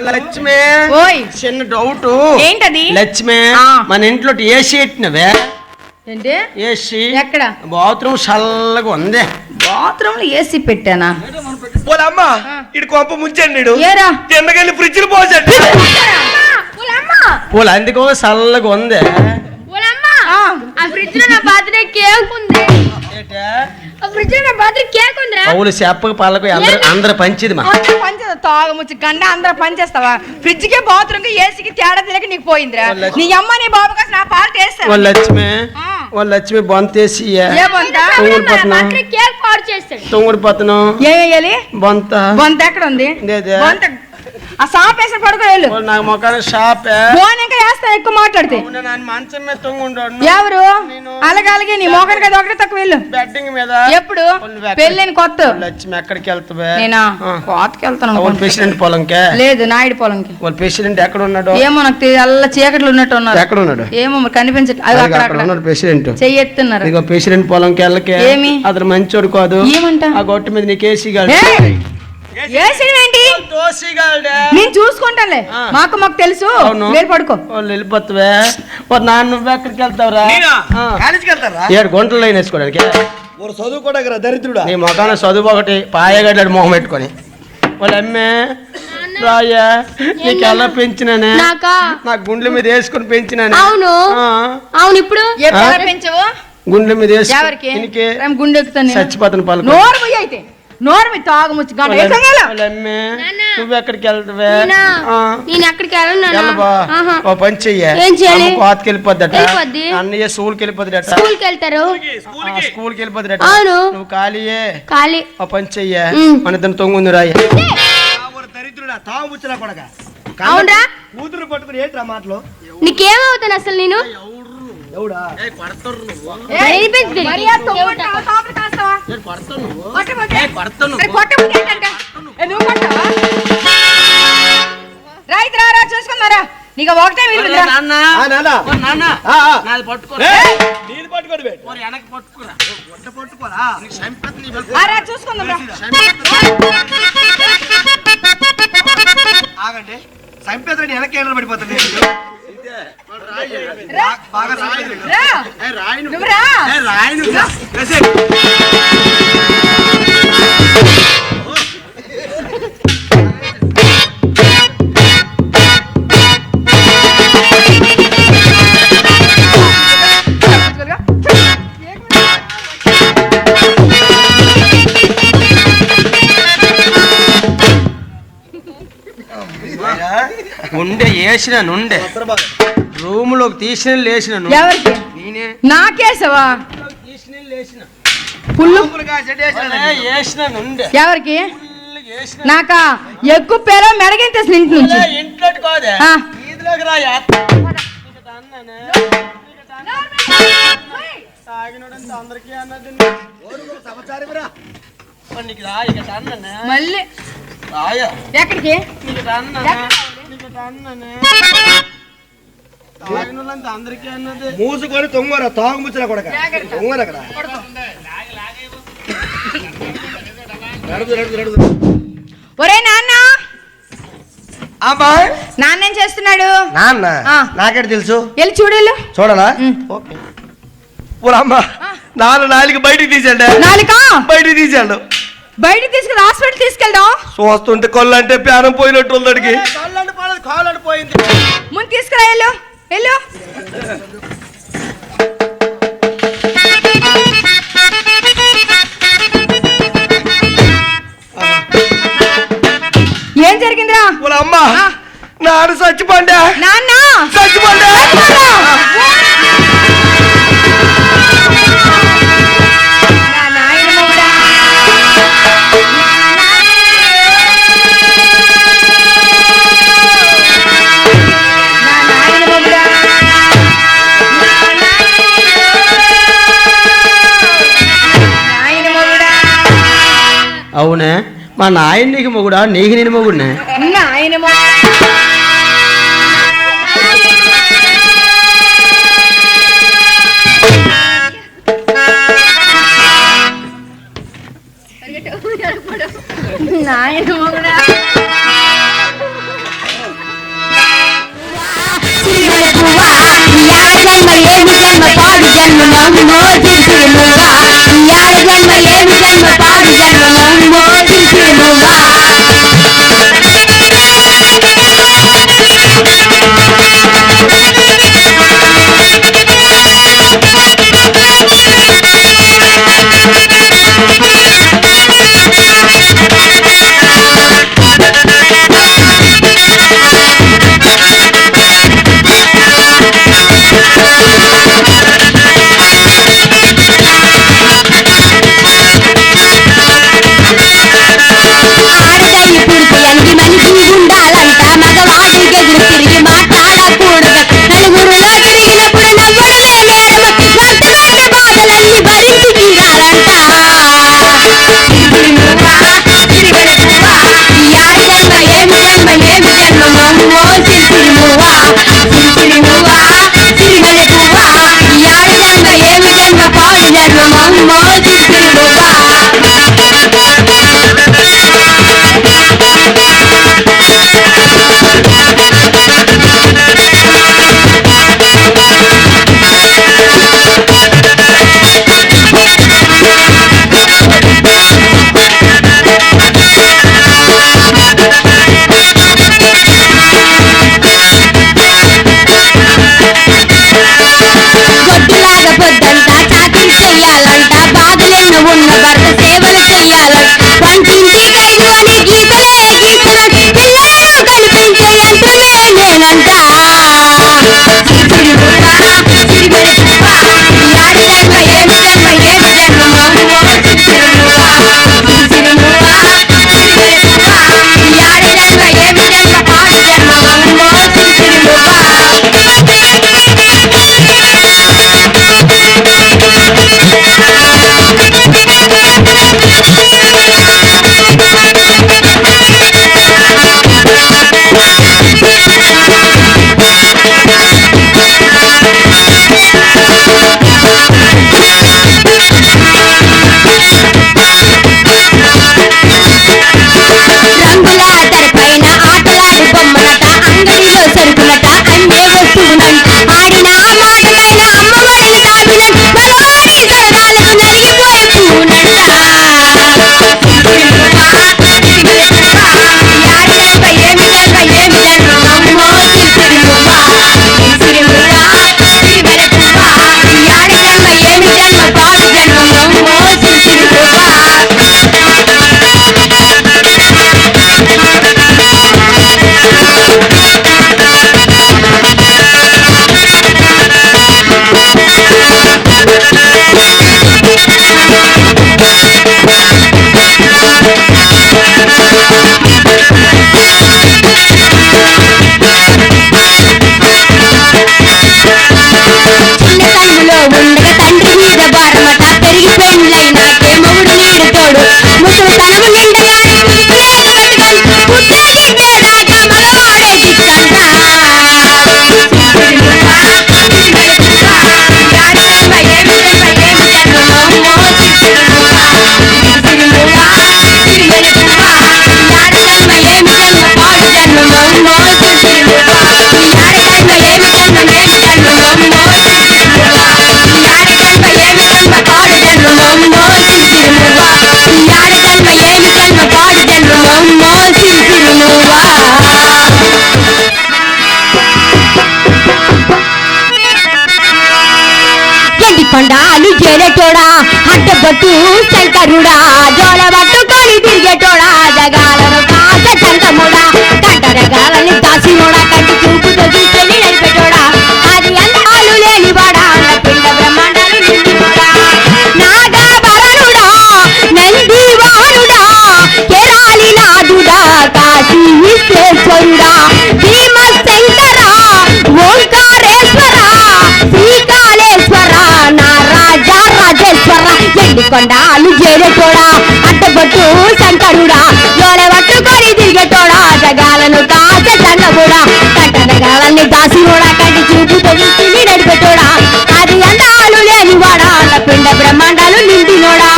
లక్ష్మి ఓయ్ చిన్న డౌట్ ఏంటది? లక్ష్మి ఆ. మన ఇంట్లో ఏసీ ఎట్టినవే ఏంటి? ఏసీ ఎక్కడ? బాత్రూమ్ చల్లగా ఉంది బాత్రూమ్ లో ఏసీ పెట్టానా? పోలమ్మ ఇటు కొంప ముంచండి ఏరా కిందకెళ్ళి ఫ్రిడ్జ్ పోసండి వాళ్ళు అందుకో చల్లగా ఉంది ఆ ఫ్రిడ్జ్ లో నా బర్త్డే కేక్ ఉంది. ఆ ఫ్రిడ్జ్ లో నా బర్త్డే కేక్ ఉందిరా. అవులు చెప్పక పాలకు అందరు పంచిది మా పంచేస్తా తాగముచ్చి గండ అందరూ పనిచేస్తావా? ఫ్రిడ్జ్ కి బాత్రూమ్ కి ఏసీకి తేడా తెలియక నీకు పోయిందిరా. నీ అమ్మ నీ బాబు కాసి నా పాలు టేస్ట్ వాళ్ళ లక్ష్మి వాళ్ళ లక్ష్మి బొంతేసి బర్త్డే కేక్ పాడు చేస్తాడు. తొంగుడిపోతాను ఏం వేయాలి? బొంత బొంత ఎక్కడ ఉంది? లేదే. బొంత ఆ సాప్ వేసిన పడుకో వెళ్ళు. నాకు మొక్కన షాపే ఫోన్ ఇంకా వేస్తా ఎక్కువ మాట్లాడితే. నన్ను మంచం మీద తొంగుంటాడు. ఎవరు అలాగే నీ మొక్కడికి అది ఒకటే తక్కువ వెళ్ళు. బెడ్డింగ్ మీద ఎప్పుడు పెళ్ళని కొత్త లక్ష్మి ఎక్కడికి వెళ్తావే? నేనా కోతకి వెళ్తాను. ప్రెసిడెంట్ పొలంకే? లేదు, నాయుడు పొలంకి. వాళ్ళ ప్రెసిడెంట్ ఎక్కడ ఉన్నాడు? ఏమో నాకు అల్ల చీకట్లు ఉన్నట్టు ఉన్నారు. ఎక్కడ ఉన్నాడు? ఏమో మరి కనిపించట్లేదు. ప్రెసిడెంట్ చెయ్యెత్తున్నారు. ఇక ప్రెసిడెంట్ పొలంకి వెళ్ళకే. ఏమి అతను మంచోడు కాదు. ఏమంట? ఆ గొట్టు మీద నీకు ఏసీగాడు. నేను చూసుకుంటానులే. మాకు తెలుసు. పడుకో. వాళ్ళు వెళ్ళిపోతావే. నాన్న నువ్వు ఎక్కడికి వెళ్తావురా? కాలేజీకి వెళ్తారా? 7 గంటలు లైన్ వేసుకోవడానికి. చదువుకోవడానికి దరిద్రుడా. నీ మొఖాన చదువు ఒకటి పాయగడ్డాడు మొహం పెట్టుకొని. వాళ్ళ అమ్మే రాయా నీకు ఎలా పెంచినానే? నా గుండెల మీద వేసుకుని పెంచినానే. అవును అవును. ఇప్పుడు పెంచవు గుండెల మీద గుండె ఎక్కుతాను. చచ్చిపోతాను పలుకు. అయితే నోరు తాగముచ్చు. నువ్వు ఎక్కడికి వెళ్తావే? నేను ఎక్కడికి వెళ్ళను. ఓ పని చెయ్యి. కోతకి వెళ్ళిపోద్దట. అన్నయ్య స్కూల్కి వెళ్ళిపోద్దట. స్కూల్కి వెళ్తారు. స్కూల్కి వెళ్ళిపోద్దట. నువ్వు ఖాళీయే. ఖాళీ. ఓ పని చెయ్య. మన ఇద్దరు తొంగుంది రాయ. దరిద్రుడా తాగుముచ్చిన కొడక. అవునరా? కూతురు పట్టుకుని ఏంట్రా మాటలు? నీకేమవుతాను అసలు నేను? ఎవడా? రైతురా చూసుకున్నారా? నీకు ఒకటే చూసుకుందా. ఆగండి, సంపేదని వెనక్కి పడిపోతుంది. ఉండే వేసిన నుండే రూమ్ లోకి తీసిన లేచిన. ఎవరికి? నాకేసవా? ఎవరికి? నాకా ఎక్కువ పేరు మెడగెంతేసిన ఇంటి నుంచి. ఇంట్లో కాదే ఈదిలోకి రాయా. అందరికీ అన్నది మళ్ళీ ఎక్కడికి? అందరికీ అన్నది. మూసుకొని తొంగరా తాగుముచ్చిన కొడక. తొంగరు అక్కడ. ఒరే నాన్న. అమ్మా నాన్నేం చేస్తున్నాడు? నాన్న నాకేట తెలుసు. వెళ్ళి చూడేళ్ళు. చూడాలా? అమ్మా నాలుగు బయటికి తీసాడు. బయటికి తీసాడు. బయటికి తీసుకుని హాస్పిటల్ తీసుకెళ్దాం. చూస్తుంటే కొల్లు అంటే ప్రాణం పోయినట్టు ఉందడికి. ముందు తీసుకురా. వెళ్ళు వెళ్ళు. ఏం జరిగిందిరా? అమ్మ నాన్న చచ్చిపోండా. నాన్న చచ్చిపోండా. అవునే మా నాయన నీకు మొగుడా? నీకు నేను మొగుడినే. నాయన మొగుడా. గొడ్డులాగా పొద్దంతా చాకిరి చెయ్యాలంట, బాధలెన్నో ఉన్న భర్త సేవలు చెయ్యాలంట, వంటింటి ఖైదు అని గీతలే గీతలంట, పిల్లలను కనిపించే యంత్రమే నేనంట. యాడి జన్మ ఏమి జన్మ ఏమి జన్మ మమ్మువో సిరిసిరిమువా, సిరిసిరిమువా, సిరిసిరిమువా, యాడి జన్మ ఏమి జన్మ పాడు జన్మ మమ్మువో సిరిసిరిమువా. రంగుల తెరపైన ఆటలాడి బొమ్మలట, అంగడిలో సరుకులట, అన్నే వస్తువులంట, ఆడిన మాటలైన అమ్మవారిని తాగినంట, మగవారి సరదాలకు నలిగిపోయి పూనంట. యాడి జన్మ ఏమి జన్మ ఏమి జన్మ మమ్మో సిరిసిరిమువా, సిరిసిరిమువా, సిరిసిరిమువా, యాడి జన్మ ఏమి జన్మ పాడు జన్మ మమ్మో సిరిసిరిమువా. చిన్న కన్నులో ఉండగా తండ్రి మీద భారమట, పెరిగి పెండ్లైనాకే మొగుడు నీడు తోడు, ముసలితనము నిండగానే ముసుగులేక బతుకంట, పుట్టగిట్టేదాకా మగవాడే దిక్కంట. సిరిసిరిమువా, సిరిసిరిమువా, యాడి జన్మ ఏమి జన్మ ఏమి జన్మ మమ్మో సిరిసిరిమువా, సిరిసిరిమువా, సిరిసిరిమువా, యాడి జన్మ ఏమి జన్మ పాడు జన్మ మమ్మో సిరిసిరిమువా, యాడి జన్మ ఏమి జన్మ ఏమి జన్మ మమ్మో సిరిసిరిమువా, యాడి జన్మ ఏమి జన్మ పాడు జన్మ మమ్మో సిరిసిరిమువా, యాడి జన్మ ఏమి జన్మ పాడు జన్మ మమ్మో సిరిసిరిమువా. ఎండి కొండాలు చేరేటోడా, అడ్డబట్టు శంకరుడా, జోల పట్టుకొని తిరిగేటోడా, జగాలను కాస చంకముడా, కంటరగాలని దాసినోడా, కంటి చూపుతో చూసుకొని నడిపేటోడా, అది అందాలు లేనివాడా, పిండ బ్రహ్మాండాలు నిండినోడా, నాగాభరణుడా, నందివానుడా, కేరాలి నాదుడా, కాశీ విశ్వేశ్వరుడా, భీమశంకరా, ఓంకారేశ్వర, శ్రీకాళేశ్వర, నా రాజా రాజేశ్వర, ఎండికొండాలు చేరేటోడా, అడ్డబొట్టు శంకరుడా, జోలె పట్టుకొని తిరిగేటోడా, జగాలను కాస చంగముడా, కట్టనగాలన్నీ దాసినోడా, కంటి చూపుతో చూసుకుని నడిపేటోడా, అది అందాలు లేనివాడా, పిండ బ్రహ్మాండాలు నిండినోడా.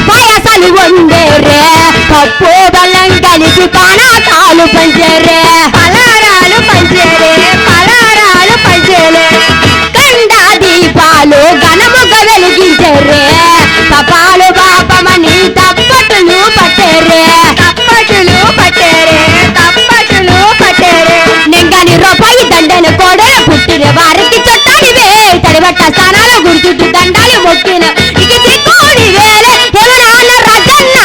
పాయసాలు వండేరే, పప్పు బెల్లం కలిపి పానకాలు పంచేరే, పలారాలు పంచేరే, పలారాలు పంచేరే, కండా దీపాలు ఘనముగ వెలిగించేరే, పపాలు పాపమని తప్పటులు పట్టేరే, తప్పటులు పట్టేరే, తప్పటులు పట్టేరే, నెంగని రూపాయి దండను కూడా పుట్టిన వారికి చుట్టాలివే, తడిబట్ట స్థానాలు గుర్తుట్టు దండాలు మొక్కిన ఇక దిక్కుని వేలే ఎవరాన రాజన్న,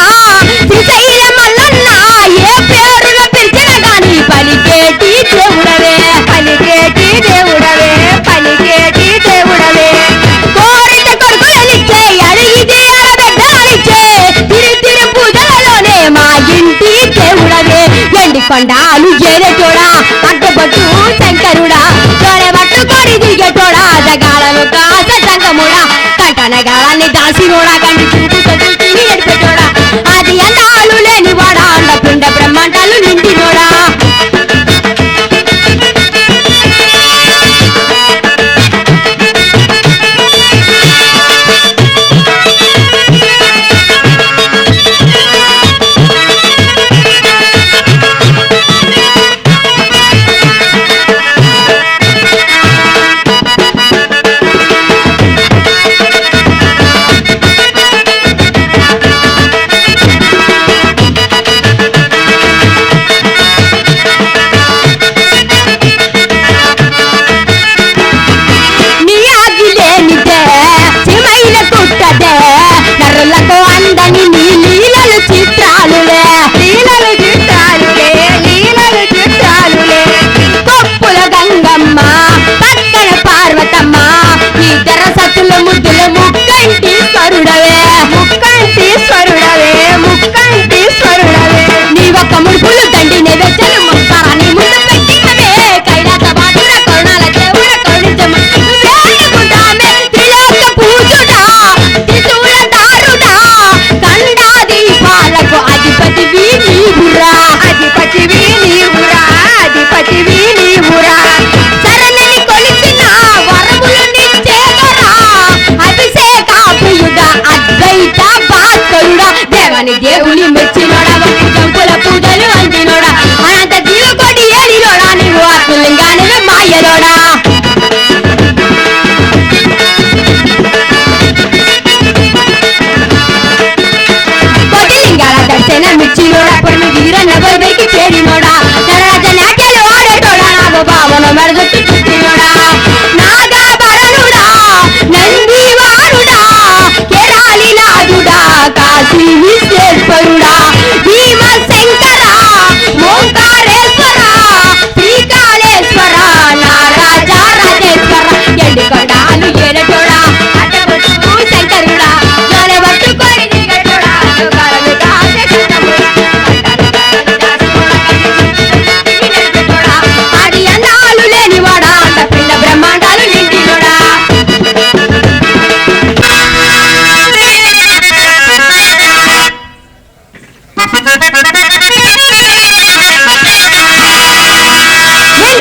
శ్రీశైల మల్లన్న, ఏ పేరున పిలిచిన గాని పలికేటి దేవుడవే, పలికేటి దేవుడవే, పలికేటి దేవుడవే, కోరిక కొడుకులని కొండాలు ఏరేటోడా అడ్డబట్టు శంకరుడా తోడే పట్టుకొని దిగేటోడా జగాలను కాస సంగముడా కంటనగాలని దాసినోడా కంటి చూపుతో చూసి ఎడిపెట్టోడా అది అందాలు లేనివాడా అండపిండ బ్రహ్మాండాలు నిండినోడా నరులకు అందని నీ లీలలు చిత్రాలులే లీలలు చిత్రాలులే లీలలు చిత్రాలులే కొప్పుల గంగమ్మ పక్కన పార్వతమ్మ ఇద్దర సతుల ముద్దుల ముక్కంటీశ్వరుడవే ముక్కంటీశ్వరుడవే ముక్కంటీశ్వరుడవే నీ ఒక్క ముడుపులు తండ్రి నెవెచ్చలు ముస్తారాన్ని ముందు పెట్టినవే కైలాస బాధుడ కరుణాల దేవుడ కరుణించమ వేడుకుంటామే త్రిలోక పూజుడా త్రిశూల దారుడా కండా దీపాలకు అధిపతివి నీవురా అధిపతివి నీవురా అధిపతివి నీవురా శరణని కొలిచిన వరములు నిచ్చేదరా అభిషేక ప్రియుడ అద్వైత భాస్కరుడా దేవని దేవుని మెచ్చినోడా ఒకటి చంపుల పూజలు అందినోడా అనంత జీవకోటి ఏడినోడా నీవు ఆత్మలింగానివే మాయలోడా కోటిలింగాల దర్శనమిచ్చినోడా కొన్ని వీరన్న వైకి చేరినోడా నరరాజ నాట్యాలు ఆడేటోడా నాగ భావన మెడగొట్టి చుట్టినోడా నాగాభరణుడా నందివారుడా కేరాలి నాదుడా కాశీ విశ్వేశ్వరుడా భీమ శంకర ఓంకారేశ్వర శ్రీకాళేశ్వర నారాజా రాజేశ్వర ఎండుకొండాలు ఏరటోడా అడ్డబట్టు శంకరుడా జోలె పట్టుకొని దిగటోడా యుగాలను కాసే కృష్ణముడా ఆడి అన్నాలు లేనివాడా అండపిండ బ్రహ్మాండాలు నిండినోడా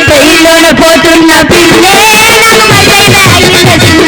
పెళ్ళిలోన పోతున్న పిల్లే నాకు మళ్ళీ అయింది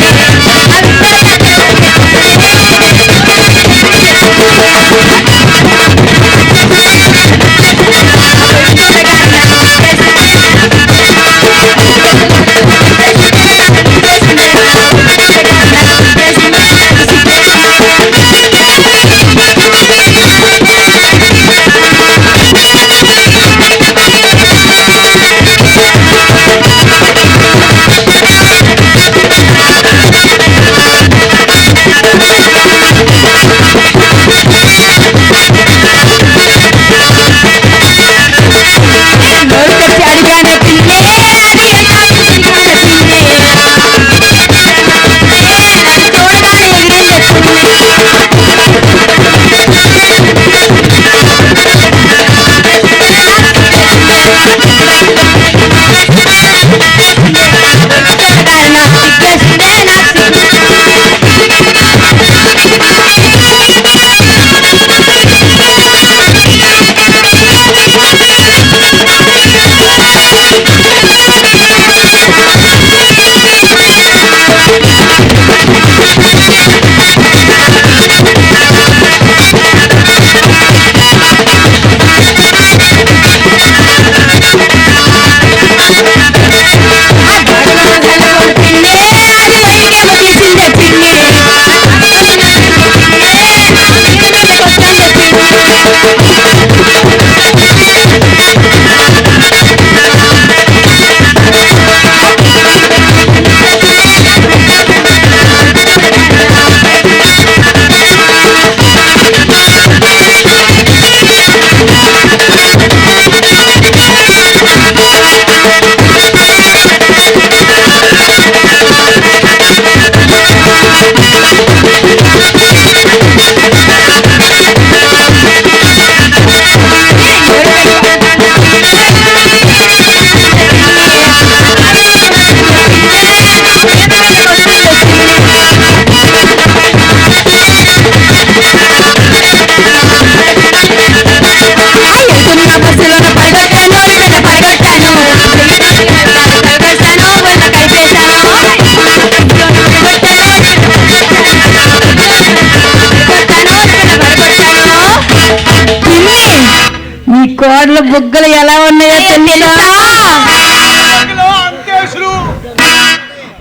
కోడలు బుగ్గలు ఎలా ఉన్నాయో తెలుసా?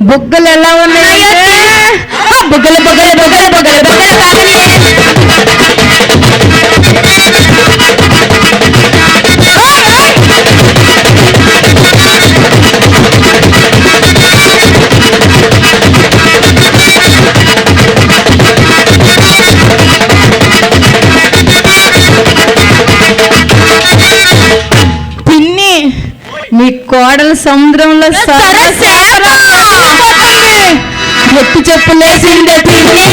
బుగ్గలు ఎలా ఉన్నాయో బుగ్గలు బుగ్గలు బుగ్గలు బుగ్గలు బుగ్గలు పిన్ని నీ కోడలు సముద్రంలో ఎత్తి చెప్పులేసిందే పిన్ని.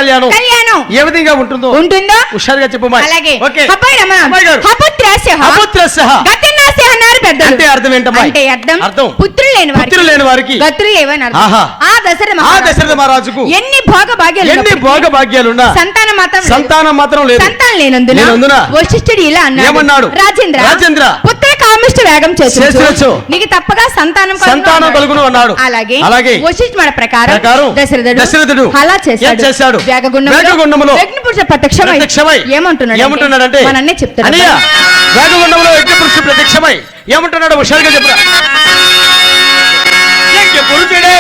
కళ్యాణం కళ్యాణం ఏ విధంగా ఉంటుందో హుషారుగా చెప్పు అలాగే ఓకే అబ్బాయి రమణ అపుత్రస్య అన్నారు పెద్దలు. అంటే అర్థం ఏంటమ్మా? అంటే అర్థం పుత్రులు లేని వారికి గతులు లేవని అర్థం. ఆహా. ఆ దశరథ మహారాజుకు ఎన్ని భోగ భాగ్యాలున్నా సంతానం మాత్రం లేదు. సంతానం లేనందున వశిష్ఠుడు ఇలా ఏమన్నాడు? రాజేంద్ర పుత్ర కామిష్ట వేగం చేసు నీకు తప్పగా సంతానం కలుగును అన్నాడు. అలాగే వశిష్ఠుడి ప్రకారం దశరథుడు అలా చేశాడు. వేగగుండములో యజ్ఞపురుష ప్రత్యక్షమై ఏమంటున్నాడంటే మన అన్నే చెప్తాడు. వేగగుండంలో యజ్ఞపురుషుడు ప్రత్యక్షమై ఏమంటున్నాడు? హుషారుగా చెప్పురా. యజ్ఞపురుషుడే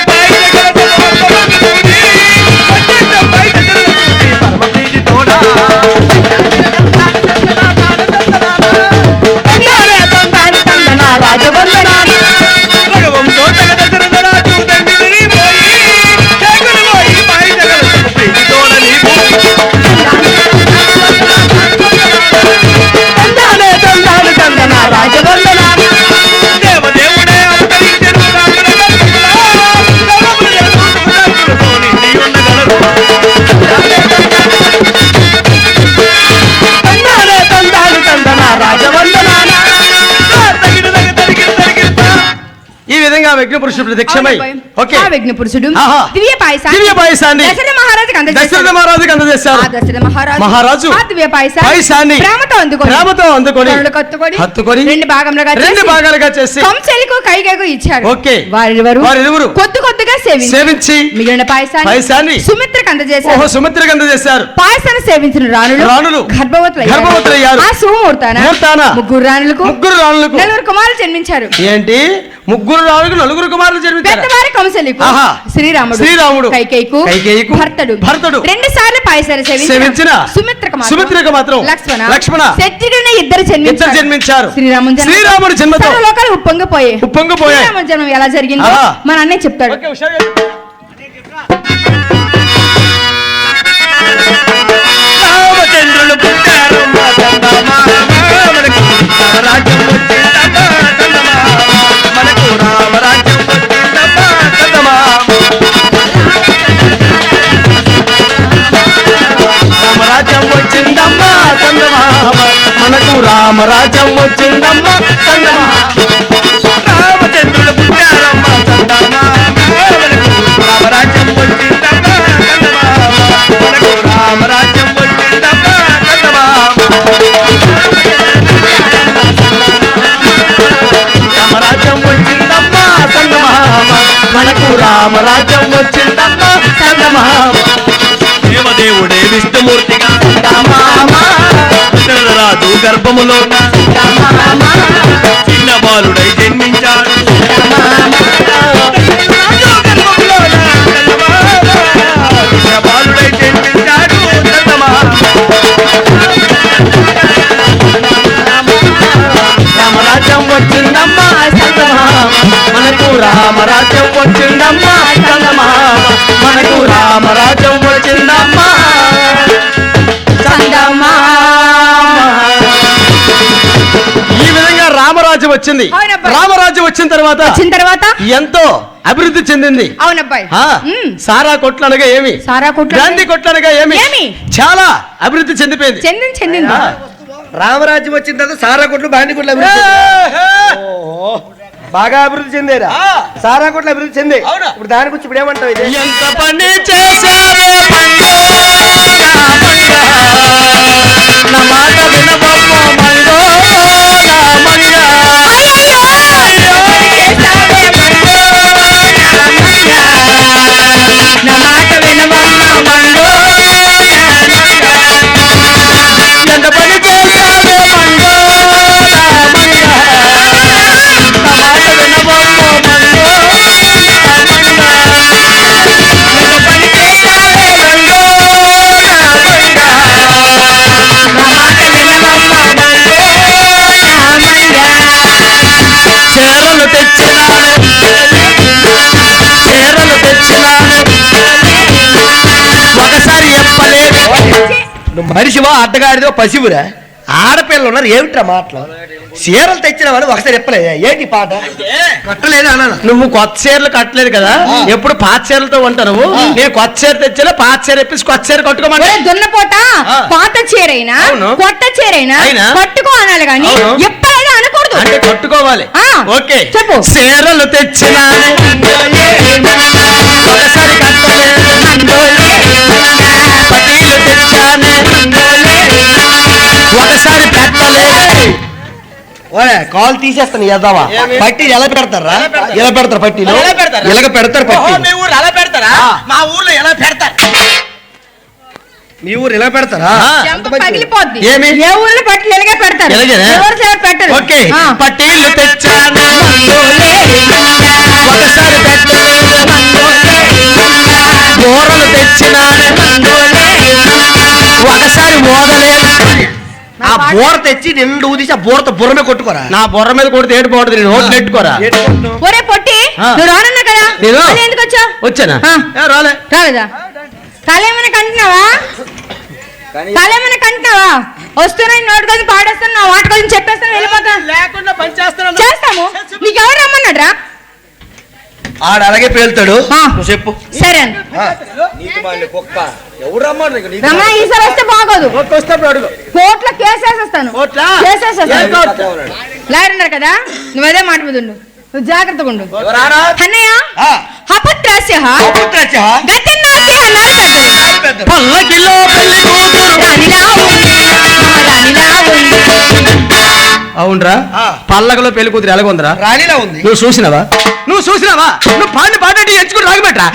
విఘ్నపురుషుడు ప్రత్యక్షమై ఓకే ఆ విఘ్నపురుషుడు ఆహా. దివ్య పాయసాన్ని దశరథ మహారాజుకు అందజేశారు. ఆ దశరథ మహారాజు ఆ దివ్య పాయసాన్ని ప్రేమతో అందుకొని హత్తుకొని రెండు భాగాలుగా చేసి కంసెలకు కైకేయికు ఇచ్చారు. ఓకే. వారిరువురు కొద్దిగా సేవించి మిగిలిన పాయసాన్ని సుమిత్రకు అందజేశారు. పాయసాన్ని సేవించిన రాణులు గర్భవతులయ్యారు. ఆ సుముహూర్తాన ముగ్గురు రాణులకు నలుగురు కుమారులు జన్మించారు. ఏంటి? ముగ్గురు రాణులకు నలుగురు కుమారులు జన్మించారు. పెద్దవారి కంసెలకు శ్రీరాముడు కైకేయికు భరతుడు రెండు సార్లు పాయసాన్ని సేవించిన సుమిత్రకు మాత్రం లక్ష్మణ శత్రుఘ్నుని ఇద్దరు జన్మించారు. శ్రీరాముడు జన్మతో లోకాలు ఉప్పొంగిపోయాయి. శ్రీరాముడి జన్మం ఎలా జరిగిందో మన అన్నే చెప్తాడు. రామచంద్రులు పుట్టారు మనకు రామరాజ్యం వచ్చిందమ్మా చందమామ మనకు రామరాజ్యం వచ్చిందమ్మా రామచంద్రులు పుట్టారమ్మా రామరాజ్యం వచ్చిందమ్మా మనకు రామరాజ్యం వచ్చిందమ్మా రామరాజ్యం వచ్చిందమ్మా చందమామ మనకు రామరాజ్యం వచ్చిందమ్మా చందమామ దేవదేవుడే విష్ణుమూర్తిగా రాజు గర్భములో చిన్న బాలుడై జన్మించాడు. బాలుడై జన్మించాడు. రామరాజ్యం వచ్చిందమ్మా మనకు రామరాజ్యం వచ్చిందమ్మా మనకు రామరాజ్యం వచ్చిందమ్మా ఈ విధంగా రామరాజ్యం వచ్చింది. రామరాజ్యం వచ్చిన తర్వాత ఎంతో అభివృద్ధి చెందింది. అవునబ్బాయి. సారా కొట్లు అనగా ఏమి? గాంధీ కొట్లు అనగా ఏమి? చాలా అభివృద్ధి చెందింది. రామరాజ్యం వచ్చిన తర్వాత సారా కొట్లు బాండి కొట్లు బాగా అభివృద్ధి చెందేరా? సారా కొట్లు అభివృద్ధి చెందే. ఇప్పుడు దాని గురించి ఇప్పుడు ఏమంటావు? ఇది ఎంత పని చేశారో నా మాట వినబొమ్మ మంగో ఎంత పని చేశారో మనిషివా అడ్డగాడిదో పసివురా? ఆడపిల్లలు ఉన్నారు ఏమిట్రా మాటలు? చీరలు తెచ్చిన వాడు ఒకసారి చెప్పలేదు ఏంటి పాట కట్టలేదు అన్నాను. నువ్వు కొత్త చీరలు కట్టలేదు కదా, ఎప్పుడు పాత చీరలతో ఉంటావు. నేను కొత్త చీర తెచ్చినా పాత చీర ఎప్పేసి కొత్త చీర కట్టుకోమంటే దున్నపోట పాత చీరైనా కొత్త చీరైనా కట్టుకో అనాలి కానీ ఎప్పుడైనా అనకూడదు. అంటే కట్టుకోవాలి. ఓకే చెప్పు. చీరలు తెచ్చినా ఒకసారి కట్టలేదు, పటీలు తెచ్చానే ఒకసారి పెట్టలేదు. కాల్ తీసేస్తాను ఎద్దావా. పట్టి ఎలా పెడతారా? ఎలా పెడతారు పట్టీలు? ఎలాగ పెడతారు పట్టి? మీ ఊరు అలా పెడతారా? మా ఊర్లో ఎలా పెడతారు? మీ ఊరు ఎలా పెడతారా? పగిలిపోద్ది. ఏమి? ఏ ఊర్లో పట్టీలు ఎలాగే పెడతారు, పెట్టరు. ఓకే, పట్టీలు తెచ్చాను ఒకసారి పెట్టలేదు, కూరలు తెచ్చినాను ఒకసారి మోదలేదు. ఆ బోర తెచ్చి నిండు ఊదిసి ఆ బోరతో బుర్రమే కొట్టుకోరా. నా బుర్ర మీద కొడితే ఏడు బాగుంటుంది, నేను ఓట్లు పెట్టుకోరా. ఒరే పొట్టి, నువ్వు రానన్నా కదా, ఎందుకు వచ్చా? వచ్చానా? రాలేదా? కాలేమన్నా కంటున్నావా? కాలేమన్నా కంటున్నావా? వస్తున్నాయి నోటు కోసం పాడేస్తాను, నా వాటి కోసం చెప్పేస్తాను, వెళ్ళిపోతాను. లేకుండా పని చేస్తాను. చేస్తాము. నీకెవరు రమ్మన్నాడు రా? ఆడ అలాగే పేలుతాడు. నువ్వు చెప్పు. సరే రమణ, ఈసారి వస్తే బాగోదు. కోర్టులో కేసేసేస్తాను. లాయర్ ఉన్నారు కదా, నువ్వేదే మాట మీద ఉండు, నువ్వు జాగ్రత్తగా ఉండు. అన్నయ్య, అపుత్రస్యః గతిర్నాస్తిః నరకద్దు. పల్లకిలో పెళ్లి కూతురు రాణిలా ఉంది, మహారాణిలా ఉంది. అవునరా, పల్లకలో పెళ్లి కూతురు ఎలాగుందిరా? రాణిలా ఉంది. నువ్వు చూసినావా? నువ్వు పాడిన పాట ఎంచుకుని రాగబెట్టరా.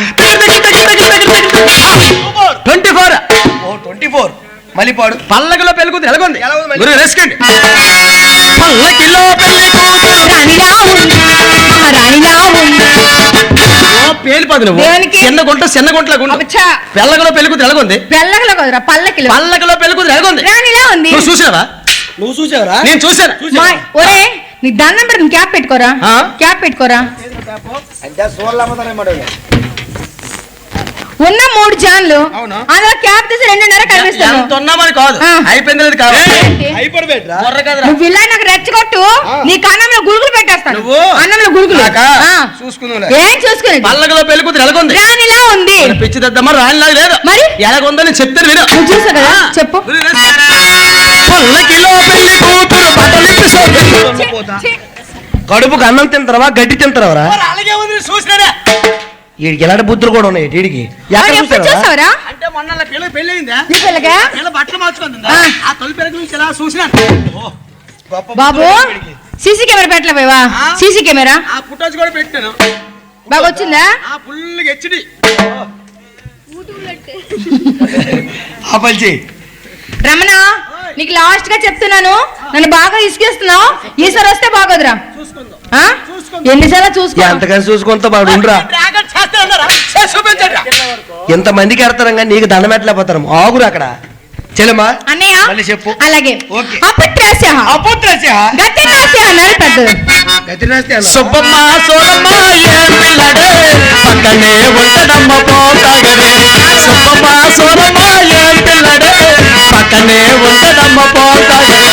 24 మళ్ళీ పాడు. పల్లకలో పెళ్లి కూతురు ఎలాగుంది? రెస్కండి. పల్లకిలో పెళ్లి కూతురు రాణిలా ఉంది, మహారాణిలా ఉంది. పేలిపోదు నువ్వు. చిన్న గుంటలా గుంట. పెళ్ళగలో పెళ్లి కూతురు ఎలాగుంది? పెళ్ళగలో కదరా, పల్లకిలో. పల్లకలో పెళ్లి కూతురు ఎలాగుంది? రాణిలా ఉంది. నువ్వు చూసావా? నేను చూసాను. ఒరే, నీ దండం పెట్టి క్యాప్ పెట్టుకోరా, క్యాప్ పెట్టుకోరా. ఉన్న 3 జాన్లు అందులో క్యాప్ తీసి 2.5 కనిపిస్తాను. కాదు, అయిపోయింది కాదు. నువ్వు ఇలా నాకు రెచ్చగొట్టు, నీ కన్నంలో గురుగులు పెట్టేస్తాను. అన్నంలో గురుగులు ఏం చూసుకుని. పల్లకలో పెళ్లి కూతురు ఎలాగుంది? రాణిలా ఉంది. పిచ్చి దద్దమ్మ రాణిలా లేదు. మరి ఎలాగుందని చెప్తాను విను. నువ్వు చూసా కదా, చెప్పు. పల్లకిలో పెళ్లి కూతురు బట్టలిప్పి కడుపుకు అన్నం తింటారా గడ్డి తింటారా? అలాగే ఉంది, చూసినారా? వీడికి ఎలాంటి బుద్ధులు కూడా ఉన్నాయి వీడికి. చూసావరా? అంటే మొన్న పెళ్లి అయిందా? ఈ పిల్లగా బట్టలు మార్చుకుంటుందా? ఆ తొలి పెరుగు నుంచి ఎలా చూసినా. బాబు, సీసీ కెమెరా పెట్టలేవా? సీసీ కెమెరా ఆ ఫుటేజ్ కూడా పెట్టాను. బాగా వచ్చిందా? ఆ ఫుల్ హెచ్డి. రమణ, నీకు లాస్ట్ గా చెప్తున్నాను, నన్ను బాగా ఇసుకేస్తున్నావు. ఈసారి వస్తే బాగోదురా. ఎన్నిసార్లు చూసుకో, ఎంతగానో చూసుకుంటా బాగుండ్రా. ఎంతమందికి ఎడతారు కానీ నీకు దండం పెట్టలేకపోతారు. ఆగురు అక్కడ. చెల్లెమ్మా అన్నయ్య, మళ్ళీ చెప్పు. అలాగే. అపుత్రస్యః గతిర్నాస్తిః నరకద్దు. సుబ్బమ్మ సోరమ్మ ఏ పిల్లడే పక్కనే ఉంటదమ్మ పోతాగడే. సుబ్బమ్మ సోరమ్మ ఏ పిల్లడే పక్కనే ఉంటదమ్మ పోతాగడే.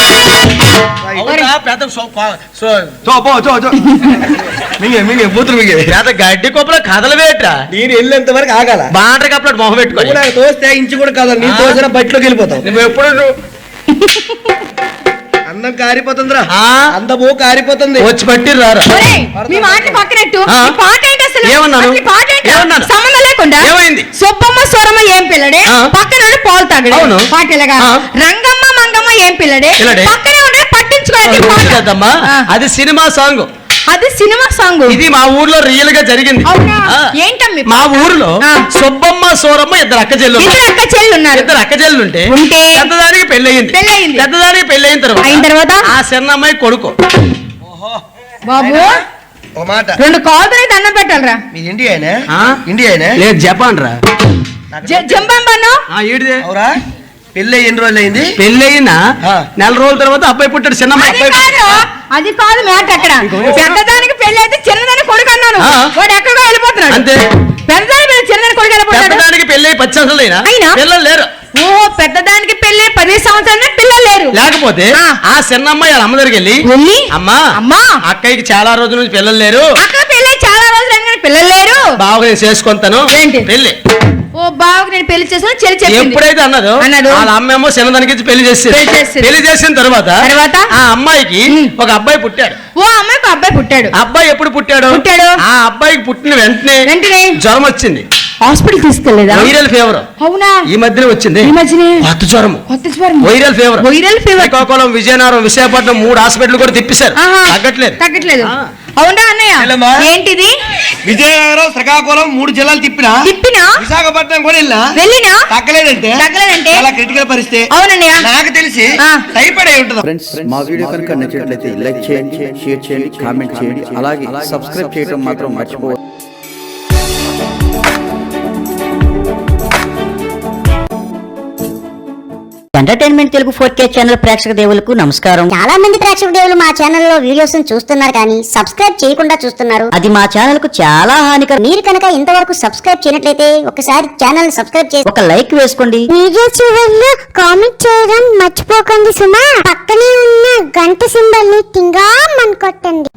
గడ్డి కొప్పల కథలు వేట్రా. నేను వెళ్ళేంత వరకు ఆగాల. బాండ్ర కప్పలు మొహం పెట్టుకో. నాకు తోస్తే ఇంచు కూడా కాదు. నీ తోసిన బయటలోకి వెళ్ళిపోతావు. నువ్వు ఎప్పుడు అందం కారిపోతుందిరా. అందము కారిపోతుంది. వచ్చి పట్టి రారా. మీ మాట పక్కనట్టు పాట ఏంటి అసలు? ఏమన్నాను? పాట సంబంధం లేకుండా ఏమైంది? సుబ్బమ్మ సోరమ్మ ఏం పిల్లడే పక్కన పాలు తాగడు. పాట ఎలాగా? రంగమ్మ మంగమ్మ ఏం పిల్లడే పక్కనే ఉండే పట్టించుకోవాలి. అది సినిమా సాంగ్. అది సినిమా సాంగ్. ఇది మా ఊర్లో రియల్ గా జరిగింది. ఏంటమ్మి? మా ఊర్లో సుబ్బమ్మ సోరమ్మ ఇద్దరు అక్క చెల్లు ఉన్నారు. ఇద్దరు అక్క చెల్లు ఉంటే పెద్దదానికి పెళ్ళయింది. పెద్దదానికి పెళ్ళయిన తర్వాత ఆ చిన్న అమ్మాయి కొడుకు. బాబు, ఓ మాట, 2 కాల్తోనే దండం పెట్టాలరా. మీ ఇండియానే లేదు, జపాన్ రా. జంబాంబాను అవురా? పెళ్ళి ఎన్ని రోజులు అయింది? పెళ్ళి అయినా 4 రోజుల తర్వాత అబ్బాయి పుట్టాడు. చిన్న అది కాదు మ్యాట్. అక్కడ పెద్దదానికి పెళ్లి అయితే చిన్నదానికి కొడుకు అన్నాను. వాడు ఎక్కడికో వెళ్ళిపోతున్నాడు. అంతే. పెద్దదానికి చిన్నదానికి కొడుకు వెళ్ళిపోతాడు. పెద్దదానికి పెళ్లి 10 సంవత్సరాలు అయినా పిల్లలు లేరు. ఓ పెద్దదానికి పెళ్లి 10 సంవత్సరాలు పిల్లలు లేరు. లేకపోతే ఆ. ఆ చిన్న అమ్మాయి వాళ్ళ అమ్మ దగ్గరికి వెళ్ళి వెళ్ళి అమ్మా అమ్మా అక్కయ్యకి చాలా రోజుల నుంచి పిల్లలు లేరు, అక్క పెళ్లి చాలా రోజులు అయినా పిల్లలు లేరు. బాగా నేను చేసుకుంటాను ఏంటి? పెళ్లి. ఓ బావకు నేను పెళ్లి చేసాను చెల్లి చెప్పింది. ఎప్పుడైతే అన్నదో వాళ్ళ అమ్మేమో చిన్నదానికి ఇచ్చి పెళ్లి చేసింది. పెళ్లి చేసిన తర్వాత ఆ అమ్మాయికి ఒక అబ్బాయి పుట్టాడు. ఓ అమ్మాయికి అబ్బాయి పుట్టాడు. అబ్బాయి ఎప్పుడు పుట్టాడు? ఆ అబ్బాయికి పుట్టిన వెంటనే జ్వరం వచ్చింది. హాస్పిటల్ తీసుకెళ్లేదా? Viral fever. అవునా? ఈ మధ్యన వచ్చింది. ఈ మధ్యనే కొత్త జ్వరం. Viral fever. Srikakulam, Vizianagaram, Visakhapatnam 3 hospital కూడా తిప్పిశారు. తగ్గట్లేదు. అవునా అన్నయ్య? ఏంటిది? విజయనగరం, శ్రీకాకుళం 3 జిల్లాలు తిప్పినా విశాఖపట్నం కూడా వెళ్ళినా తగ్గలేదంటే చాలా క్రిటికల్ పరిస్థితి. అవునన్నయ్య. నాకు తెలిసి టైఫాయిడ్ అయి ఉంటుంది. ఫ్రెండ్స్, మా వీడియో కనుక నచ్చినట్లయితే లైక్ చేయండి, షేర్ చేయండి, కామెంట్ చేయండి, అలాగే సబ్స్క్రైబ్ చేయడం మాత్రం మర్చిపోవద్దు. ఎంటర్టైన్మెంట్ తెలుగు 4K ఛానల్ ప్రేక్షక దేవులకు నమస్కారం. చాలా మంది ప్రేక్షక దేవులు మా ఛానల్లో వీడియోస్ చూస్తున్నారు కానీ సబ్స్క్రైబ్ చేయకుండా చూస్తున్నారు. అది మా ఛానల్ కు చాలా హానికరం. మీరు కనుక ఇంతవరకు సబ్స్క్రైబ్ చేయనట్లయితే ఒకసారి ఛానల్ సబ్స్క్రైబ్ చేసి ఒక లైక్ వేసుకోండి. వీడియో చివరిలో కామెంట్ చేయడం మర్చిపోకండి సుమా. పక్కనే ఉన్న గంట సింబల్ ని టింగా కొట్టండి.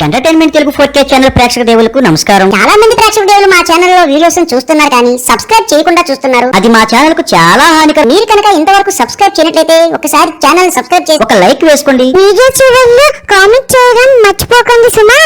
ఎంటర్టైన్మెంట్ తెలుగు 4K ఛానల్ ప్రేక్షక దేవులకు నమస్కారం. చాలా మంది ప్రేక్షక దేవులు మా ఛానల్లో వీడియోస్ చూస్తున్నారు కానీ సబ్స్క్రైబ్ చేయకుండా చూస్తున్నారు. అది మా ఛానల్ కు చాలా హానికరం. మీరు కనుక ఇంతవరకు సబ్స్క్రైబ్ చేయనట్లయితే ఒకసారి ఛానల్ సబ్స్క్రైబ్ చేసి ఒక లైక్ వేసుకోండి. వీడియో చివరిలో కామెంట్ చేయడం మర్చిపోకండి సుమా.